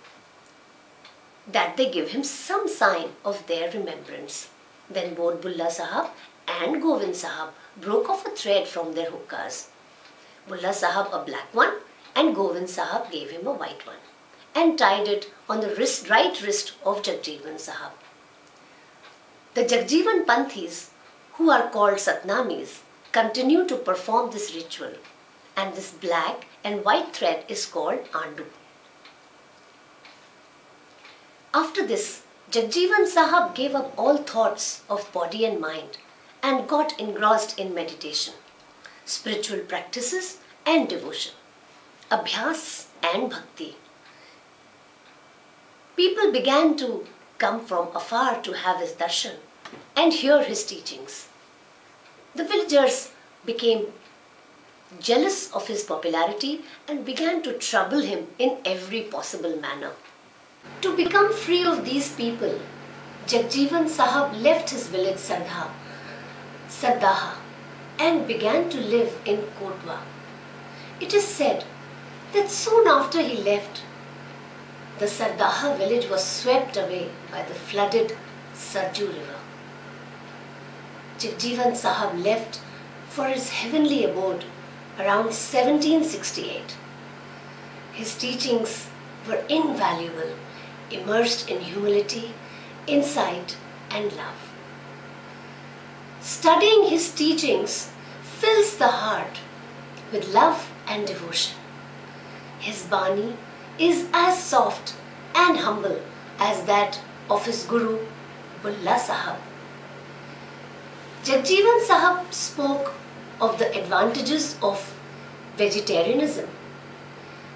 S1: that they give him some sign of their remembrance. Then both Bulla Sahab and Govind Sahab broke off a thread from their hookahs. Bulla Sahab a black one and Govind Sahab gave him a white one and tied it on the right wrist of Jagjivan Sahab. The Jagjivan Panthis, who are called Satnamis, continue to perform this ritual, and this black and white thread is called Andu. After this, Jagjivan Sahab gave up all thoughts of body and mind and got engrossed in meditation, spiritual practices and devotion, abhyas and bhakti. People began to come from afar to have his darshan and hear his teachings. The villagers became jealous of his popularity and began to trouble him in every possible manner. To become free of these people, Jagjivan Sahab left his village Sardaha and began to live in Kotwa. It is said that soon after he left, the Sardaha village was swept away by the flooded Sarju river. Jagjivan Sahab left for his heavenly abode around 1768. His teachings were invaluable, immersed in humility, insight and love. Studying his teachings fills the heart with love and devotion. His Bani is as soft and humble as that of his Guru Bulla Sahab. Jagjivan Sahab spoke of the advantages of vegetarianism.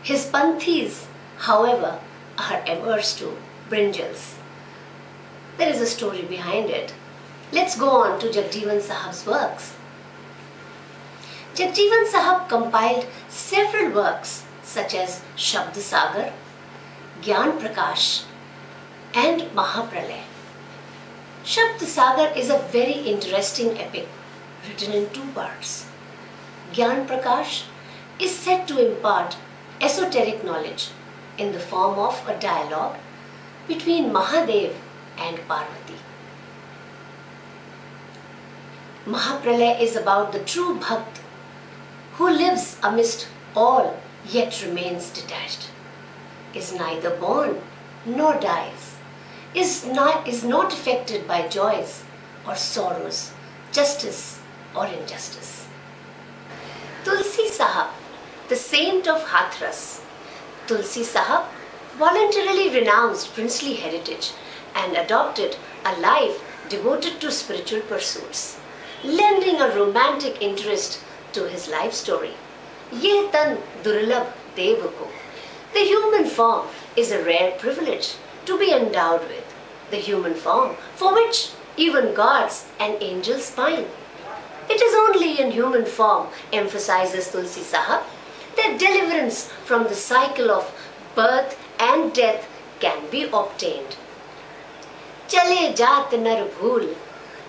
S1: His Panthis, however, are averse to brinjals. There is a story behind it. Let's go on to Jagjivan Sahab's works. Jagjivan Sahab compiled several works such as Shabd Sagar, Gyan Prakash and Mahapralay. Shabd Sagar is a very interesting epic written in two parts. Gyan Prakash is said to impart esoteric knowledge in the form of a dialogue between Mahadev and Parvati. Mahapralay is about the true Bhakt who lives amidst all yet remains detached, is neither born nor dies, is not affected by joys or sorrows, justice or injustice. Tulsi Sahab, the saint of Hathras. Tulsi Sahab voluntarily renounced princely heritage and adopted a life devoted to spiritual pursuits, lending a romantic interest to his life story. Yeh tan durlabh dev ko. The human form is a rare privilege to be endowed with. The human form for which even gods and angels pine. It is only in human form, emphasizes Tulsi Sahab, that deliverance from the cycle of birth and death can be obtained. Chale jaat nar bhool.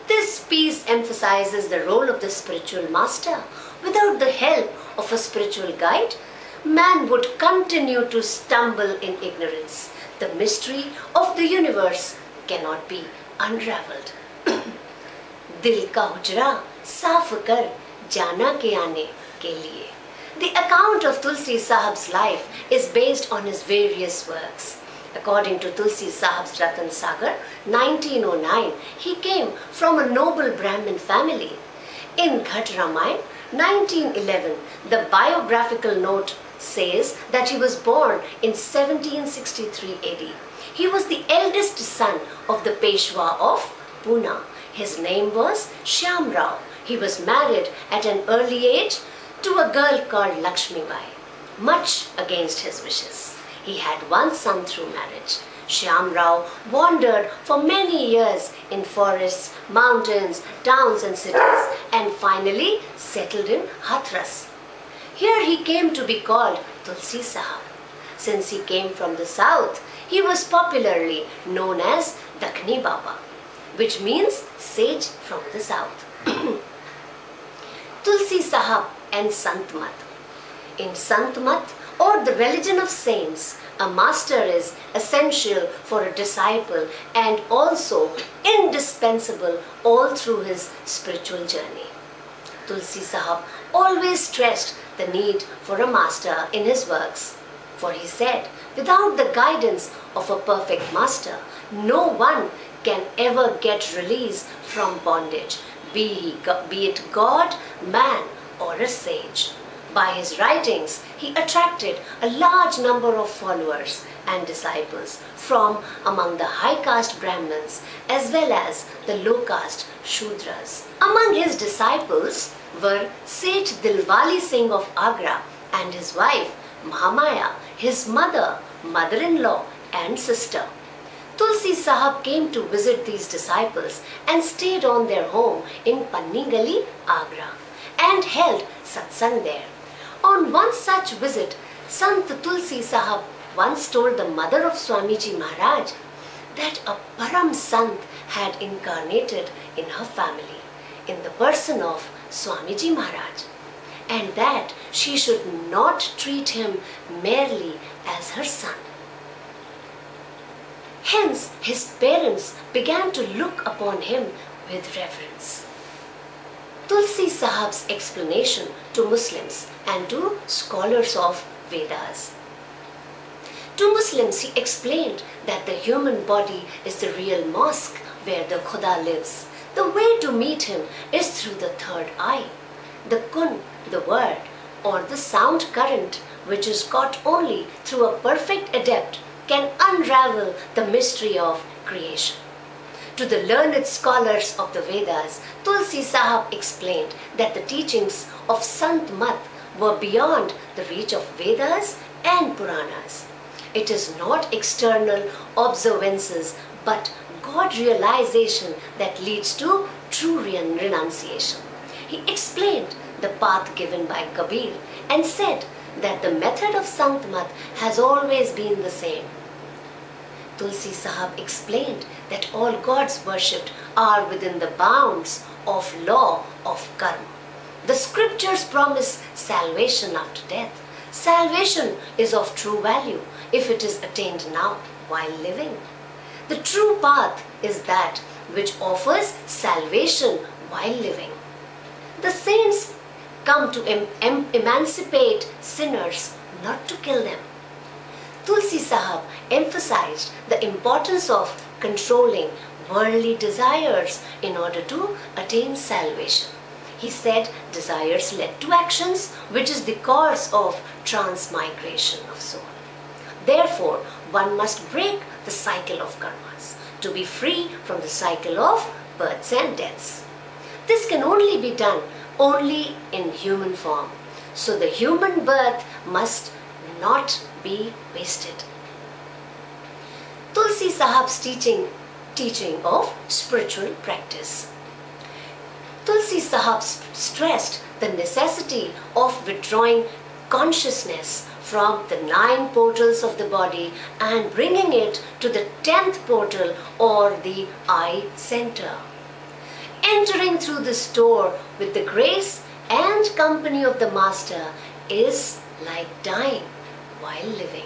S1: This piece emphasizes the role of the spiritual master. Without the help of a spiritual guide, man would continue to stumble in ignorance. the mystery of the universe cannot be unraveled. दिल का हुजरा साफ कर जाना के आने के लिए. The account of Tulsi Sahib's life is based on his various works. According to Tulsi Sahib's Ratan Sagar, 1909, he came from a noble Brahmin family. In Ghat Ramayana, 1911, the biographical note says that he was born in 1763 AD. He was the eldest son of the Peshwa of Pune. His name was Shyam Rao. He was married at an early age to a girl called Lakshmi Bai, much against his wishes. He had one son through marriage. Shyam Rao wandered for many years in forests, mountains, towns and cities, and finally settled in Hathras. Here he came to be called Tulsi Sahib. Since he came from the south, he was popularly known as Dakhni Baba, which means sage from the south. Tulsi Sahib and Sant Mat. In Sant Mat, or the religion of saints, a master is essential for a disciple and also indispensable all through his spiritual journey. Tulsi Sahib always stressed the need for a master in his works, for he said, without the guidance of a perfect master, no one can ever get release from bondage, be it God, man, or a sage. By his writings, he attracted a large number of followers and disciples from among the high caste Brahmins as well as the low caste Shudras. Among his disciples were Seth Dilwali Singh of Agra and his wife Mahamaya, his mother, mother-in-law and sister. Tulsi Sahib came to visit these disciples and stayed on their home in Panni Gali, Agra, and held satsang there. On one such visit, Sant Tulsi Sahib once told the mother of Swamiji Maharaj that a Param Sant had incarnated in her family in the person of Swamiji Maharaj, and that she should not treat him merely as her son. Hence, his parents began to look upon him with reverence. Tulsi Sahib's explanation to Muslims and to scholars of Vedas. To Muslims, he explained that the human body is the real mosque where the Khuda lives. The way to meet him is through the third eye, the kun, the word, or the sound current, which is got only through a perfect adept, can unravel the mystery of creation. To the learned scholars of the Vedas, Tulsi Sahib explained that the teachings of Sant Mat were beyond the reach of Vedas and Puranas. It is not external observances but God realization that leads to true renunciation. He explained the path given by Kabir and said that the method of Sant Mat has always been the same. Tulsi Sahib explained that all gods worshipped are within the bounds of law of karma. The scriptures promise salvation after death. Salvation is of true value if it is attained now while living. The true path is that which offers salvation while living. The saints come to emancipate sinners, not to kill them. Tulsi Sahib emphasized the importance of controlling worldly desires in order to attain salvation. He said desires led to actions, which is the cause of transmigration of soul. Therefore, one must break the cycle of karmas to be free from the cycle of births and deaths. This can only be done only in human form. So the human birth must not be wasted. Tulsi Sahib's teaching of spiritual practice. Tulsi Sahib stressed the necessity of withdrawing consciousness from the 9 portals of the body and bringing it to the 10th portal or the eye center. Entering through this door with the grace and company of the Master is like dying while living.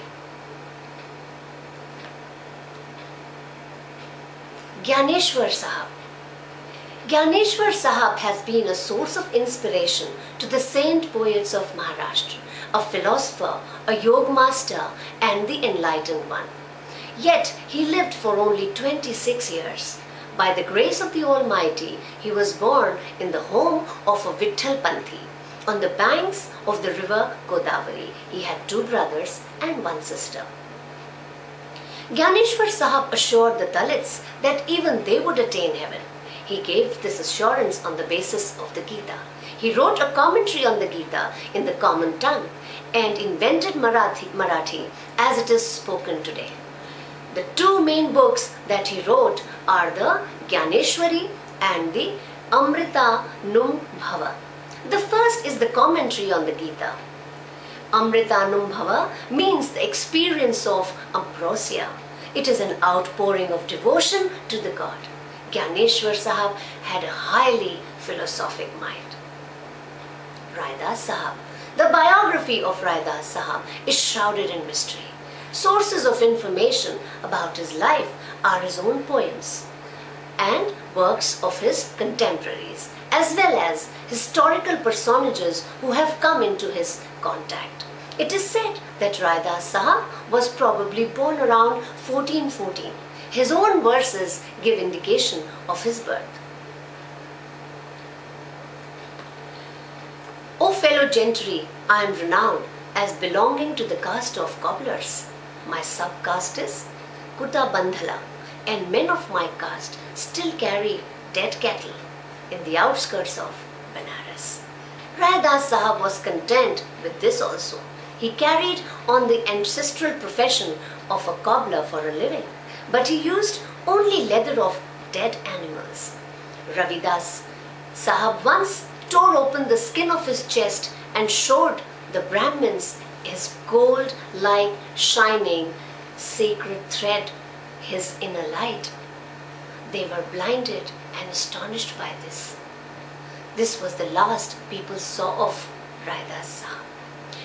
S1: Gyaneshwar Sahab. Gyaneshwar Sahab has been a source of inspiration to the saint poets of Maharashtra, a philosopher, a yoga master and the enlightened one. Yet he lived for only 26 years. By the grace of the Almighty, he was born in the home of a Vitthal Panthi. On the banks of the river Godavari, he had 2 brothers and 1 sister. Gyaneshwar Sahab assured the Dalits that even they would attain heaven. He gave this assurance on the basis of the Gita. He wrote a commentary on the Gita in the common tongue and invented Marathi as it is spoken today. The 2 main books that he wrote are the Gyaneshwari and the Amrita Numbhava. The first is the commentary on the Gita. Amrita Numbhava means the experience of ambrosia. It is an outpouring of devotion to the God. Gyaneshwar Sahab had a highly philosophic mind. Raidas Sahab. The biography of Raidas Sahab is shrouded in mystery. Sources of information about his life are his own poems and works of his contemporaries, as well as historical personages who have come into his contact. It is said that Raidas Sahab was probably born around 1414. His own verses give indication of his birth. O fellow gentry, I am renowned as belonging to the caste of cobblers. My sub-caste is Kuta Bandhala, and men of my caste still carry dead cattle in the outskirts of Benares. Raidas Sahab was content with this also. He carried on the ancestral profession of a cobbler for a living, but he used only leather of dead animals. Ravidas Sahab once tore open the skin of his chest and showed the Brahmins his gold-like shining sacred thread, his inner light. They were blinded and astonished by this. This was the last people saw of Raidas Sahab.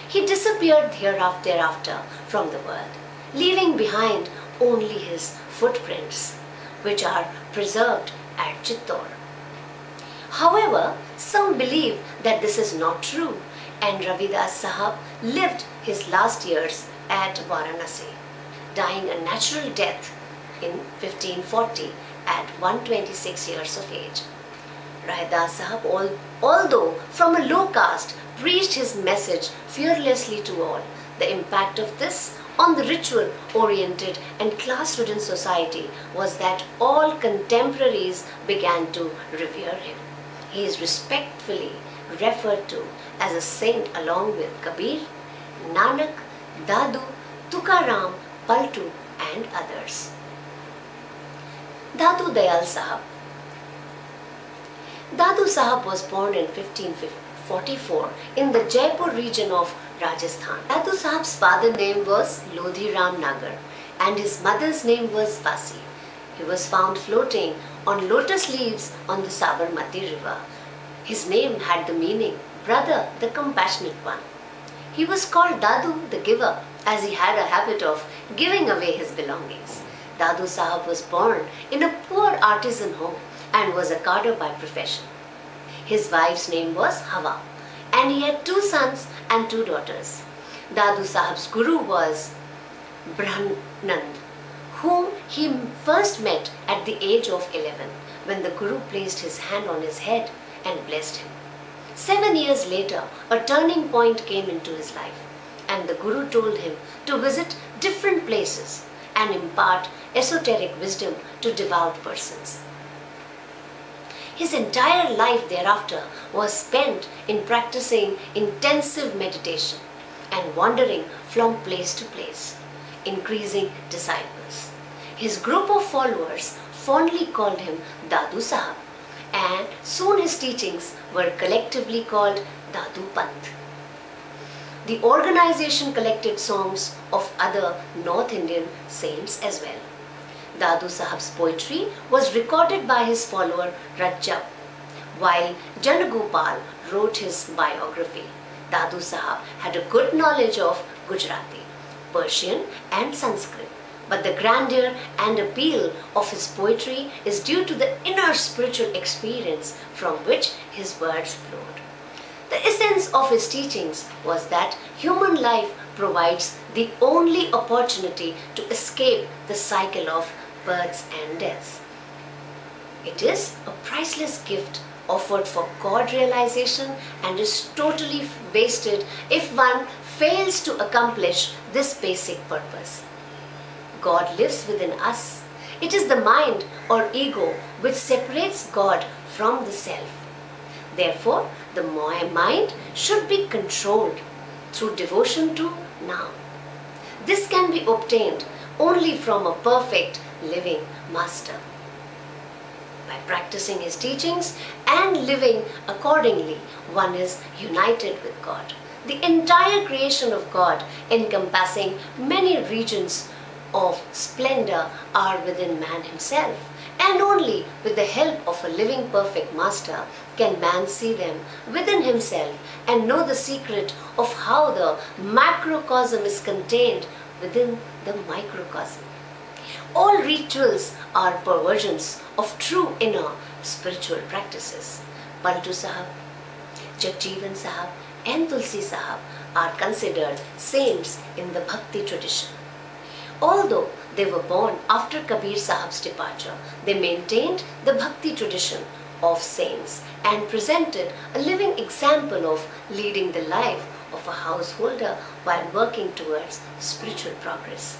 S1: He disappeared thereafter from the world, leaving behind only his footprints, which are preserved at Chittor. However, some believe that this is not true, and Ravidas Sahab lived his last years at Varanasi, dying a natural death in 1540 at 126 years of age. Raidas Sahab, although from a low caste, preached his message fearlessly to all. The impact of this on the ritual-oriented and class-ridden society was that all contemporaries began to revere him. He is respectfully referred to as a saint along with Kabir, Nanak, Dadu, Tukaram, Paltu and others. Dadu Dayal Sahab. Dadu Sahab was born in 1544 in the Jaipur region of Rajasthan. Dadu Sahab's father's name was Lodhi Ram Nagar and his mother's name was Basi. He was found floating on lotus leaves on the Sabarmati river. His name had the meaning, brother, the compassionate one. He was called Dadu, the giver, as he had a habit of giving away his belongings. Dadu Sahab was born in a poor artisan home and was a carder by profession. His wife's name was Hawa, and he had 2 sons and 2 daughters. Dadu Sahab's guru was Brahmanand, whom he first met at the age of 11, when the guru placed his hand on his head and blessed him. 7 years later, a turning point came into his life, and the guru told him to visit different places and impart esoteric wisdom to devout persons. His entire life thereafter was spent in practicing intensive meditation and wandering from place to place, increasing disciples. His group of followers fondly called him Dadu Sahab, and soon his teachings were collectively called Dadu Panth. The organization collected songs of other North Indian saints as well. Dadu Sahab's poetry was recorded by his follower Rajab, while Janagopal wrote his biography. Dadu Sahab had a good knowledge of Gujarati, Persian and Sanskrit. but the grandeur and appeal of his poetry is due to the inner spiritual experience from which his words flowed. The essence of his teachings was that human life provides the only opportunity to escape the cycle of births and deaths. It is a priceless gift offered for God realization and is totally wasted if one fails to accomplish this basic purpose. God lives within us. It is the mind or ego which separates God from the self. Therefore, the mind should be controlled through devotion to Naam. This can be obtained only from a perfect living master. By practicing his teachings and living accordingly, one is united with God. The entire creation of God, encompassing many regions of splendor, are within man himself. And only with the help of a living perfect master can man see them within himself and know the secret of how the macrocosm is contained within the microcosm. All rituals are perversions of true inner spiritual practices. Paltu Sahab, Jagjeevan Sahab and Tulsi Sahab are considered saints in the Bhakti tradition. Although they were born after Kabir Sahab's departure, they maintained the Bhakti tradition of saints and presented a living example of leading the life of a householder while working towards spiritual progress.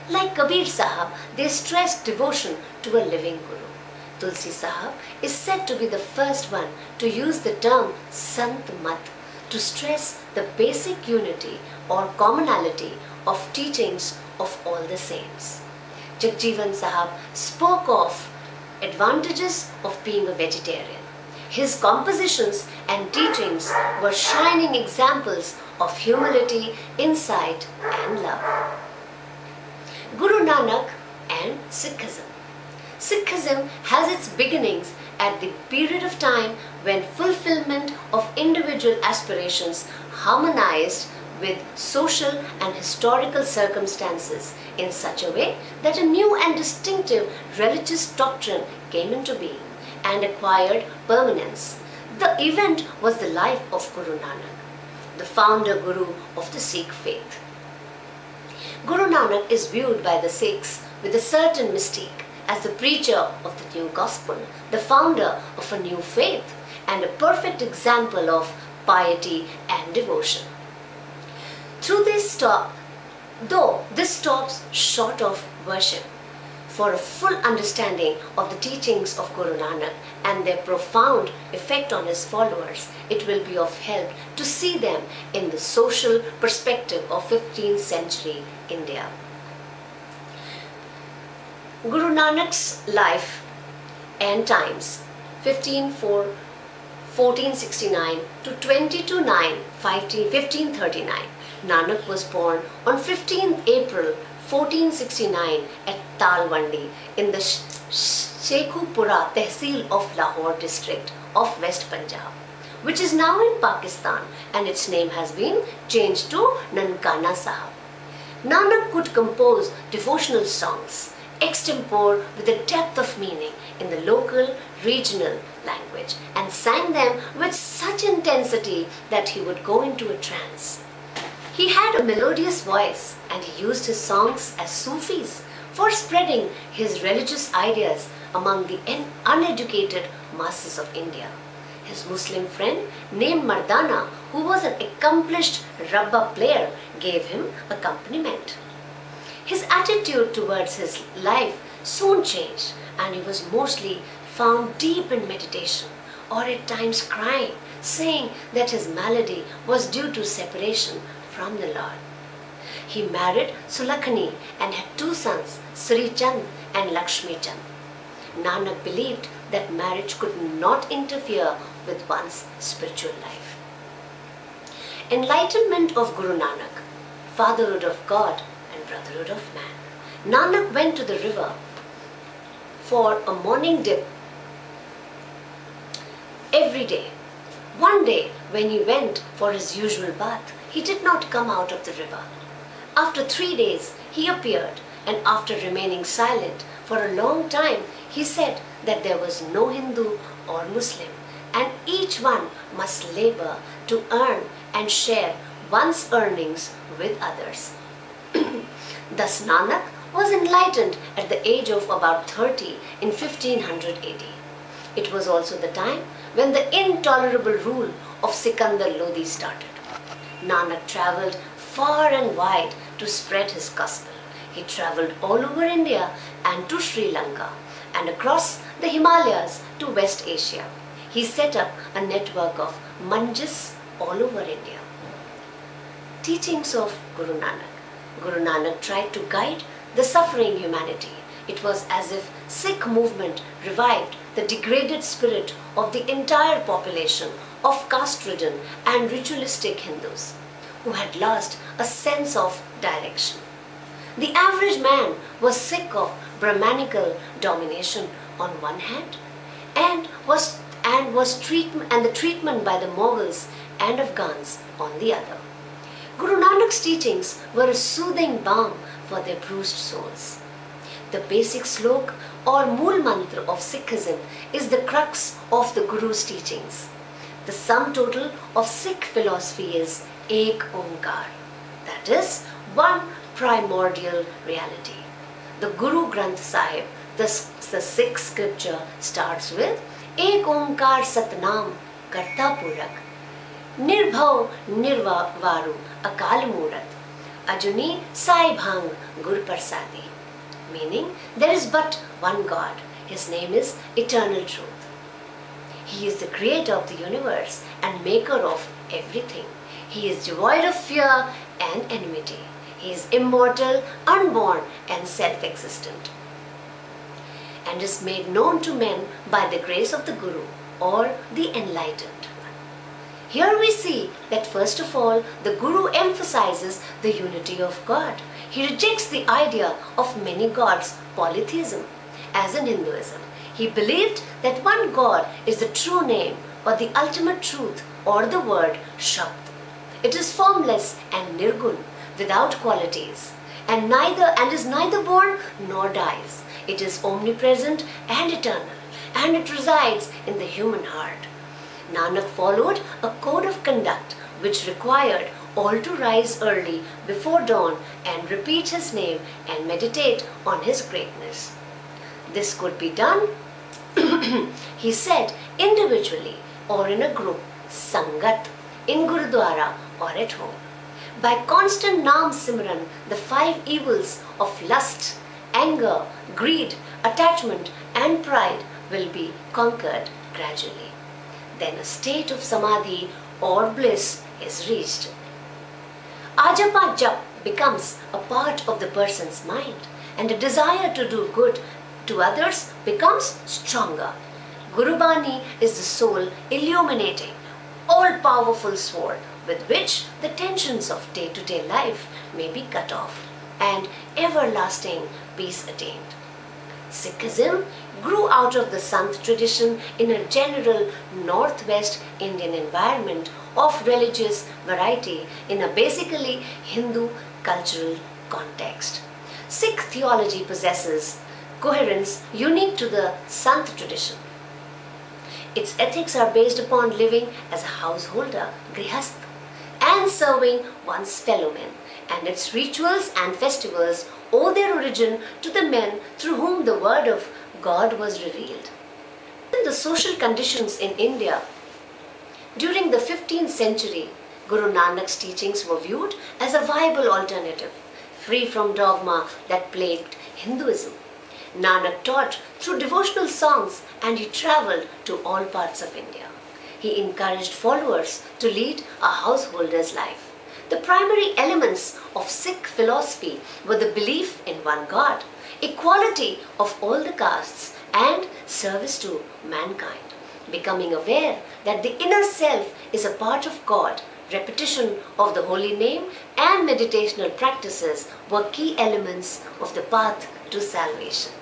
S1: Like Kabir Sahab, they stressed devotion to a living Guru. Tulsi Sahab is said to be the first one to use the term sant to stress the basic unity or commonality of teachings of all the saints. Jagjeevan Sahab spoke of advantages of being a vegetarian. His compositions and teachings were shining examples of humility, insight and love. Guru Nanak and Sikhism. Sikhism has its beginnings at the period of time when fulfillment of individual aspirations harmonized with social and historical circumstances in such a way that a new and distinctive religious doctrine came into being and acquired permanence. The event was the life of Guru Nanak, the founder Guru of the Sikh faith. Guru Nanak is viewed by the Sikhs with a certain mystique as the preacher of the new gospel, the founder of a new faith, and a perfect example of piety and devotion. Though this stops short of worship, for a full understanding of the teachings of Guru Nanak and their profound effect on his followers, it will be of help to see them in the social perspective of 15th century India. Guru Nanak's life and times 1469 to 22/9/1539. Nanak was born on 15th April 1469 at Talwandi in the Sheikhupura Tehsil of Lahore district of West Punjab, which is now in Pakistan, and its name has been changed to Nankana Sahab. Nanak could compose devotional songs extempore with a depth of meaning in the local, regional language and sang them with such intensity that he would go into a trance. He had a melodious voice and he used his songs as Sufis for spreading his religious ideas among the uneducated masses of India. His Muslim friend named Mardana, who was an accomplished rabba player, gave him accompaniment. His attitude towards his life soon changed and he was mostly found deep in meditation or at times crying, saying that his malady was due to separation from the Lord. He married Sulakhani and had two sons, Sri Chand and Lakshmi Chand. Nanak believed that marriage could not interfere with one's spiritual life. Enlightenment of Guru Nanak, fatherhood of God and brotherhood of man. Nanak went to the river for a morning dip every day. One day, when he went for his usual bath, he did not come out of the river. After 3 days, he appeared and after remaining silent for a long time, he said that there was no Hindu or Muslim, and each one must labor to earn and share one's earnings with others. Thus Nanak was enlightened at the age of about 30 in 1500 AD. It was also the time when the intolerable rule of Sikandar Lodi started. Nanak travelled far and wide to spread his gospel. He travelled all over India and to Sri Lanka and across the Himalayas to West Asia. He set up a network of manjis all over India. Teachings of Guru Nanak. Guru Nanak tried to guide the suffering humanity. It was as if Sikh movement revived the degraded spirit of the entire population of caste-ridden and ritualistic Hindus who had lost a sense of direction. The average man was sick of Brahmanical domination on one hand and the treatment by the Mughals and Afghans on the other. Guru Nanak's teachings were a soothing balm for their bruised souls. The basic slok or Mool Mantra of Sikhism is the crux of the Guru's teachings. The sum total of Sikh philosophy is Ek Omkar, that is, one primordial reality. The Guru Granth Sahib, the Sikh scripture, starts with Ek Omkar Satnam Karta Purak Nirbhav Nirvaru Akal Murat Ajuni Sai Bhang Gur Parsadi, meaning there is but one God. His name is Eternal Truth. He is the creator of the universe and maker of everything. He is devoid of fear and enmity. He is immortal, unborn and self-existent, and is made known to men by the grace of the Guru or the enlightened. Here we see that first of all, the Guru emphasizes the unity of God. He rejects the idea of many gods, polytheism, as in Hinduism. He believed that one God is the true name or the ultimate truth or the word Shabd. It is formless and nirgun, without qualities, and is neither born nor dies. It is omnipresent and eternal, and it resides in the human heart. Nanak followed a code of conduct which required all to rise early before dawn and repeat his name and meditate on his greatness. This could be done, he said, individually or in a group, sangat, in Gurudwara or at home. By constant Naam Simran, the 5 evils of lust, anger, greed, attachment and pride will be conquered gradually. Then a state of samadhi or bliss is reached. Ajapa Jap becomes a part of the person's mind, and a desire to do good to others becomes stronger. Guru Bani is the soul illuminating, all-powerful sword with which the tensions of day-to-day life may be cut off and everlasting peace attained. Sikhism grew out of the Sant tradition in a general northwest Indian environment of religious variety in a basically Hindu cultural context. Sikh theology possesses coherence unique to the Sant tradition. Its ethics are based upon living as a householder, grihastha, and serving one's fellow men, and its rituals and festivals owe their origin to the men through whom the word of God was revealed. In the social conditions in India, during the 15th century, Guru Nanak's teachings were viewed as a viable alternative, free from dogma that plagued Hinduism. Nanak taught through devotional songs and he travelled to all parts of India. He encouraged followers to lead a householder's life. The primary elements of Sikh philosophy were the belief in one God, equality of all the castes, and service to mankind. Becoming aware that the inner self is a part of God, repetition of the holy name and meditational practices were key elements of the path to salvation.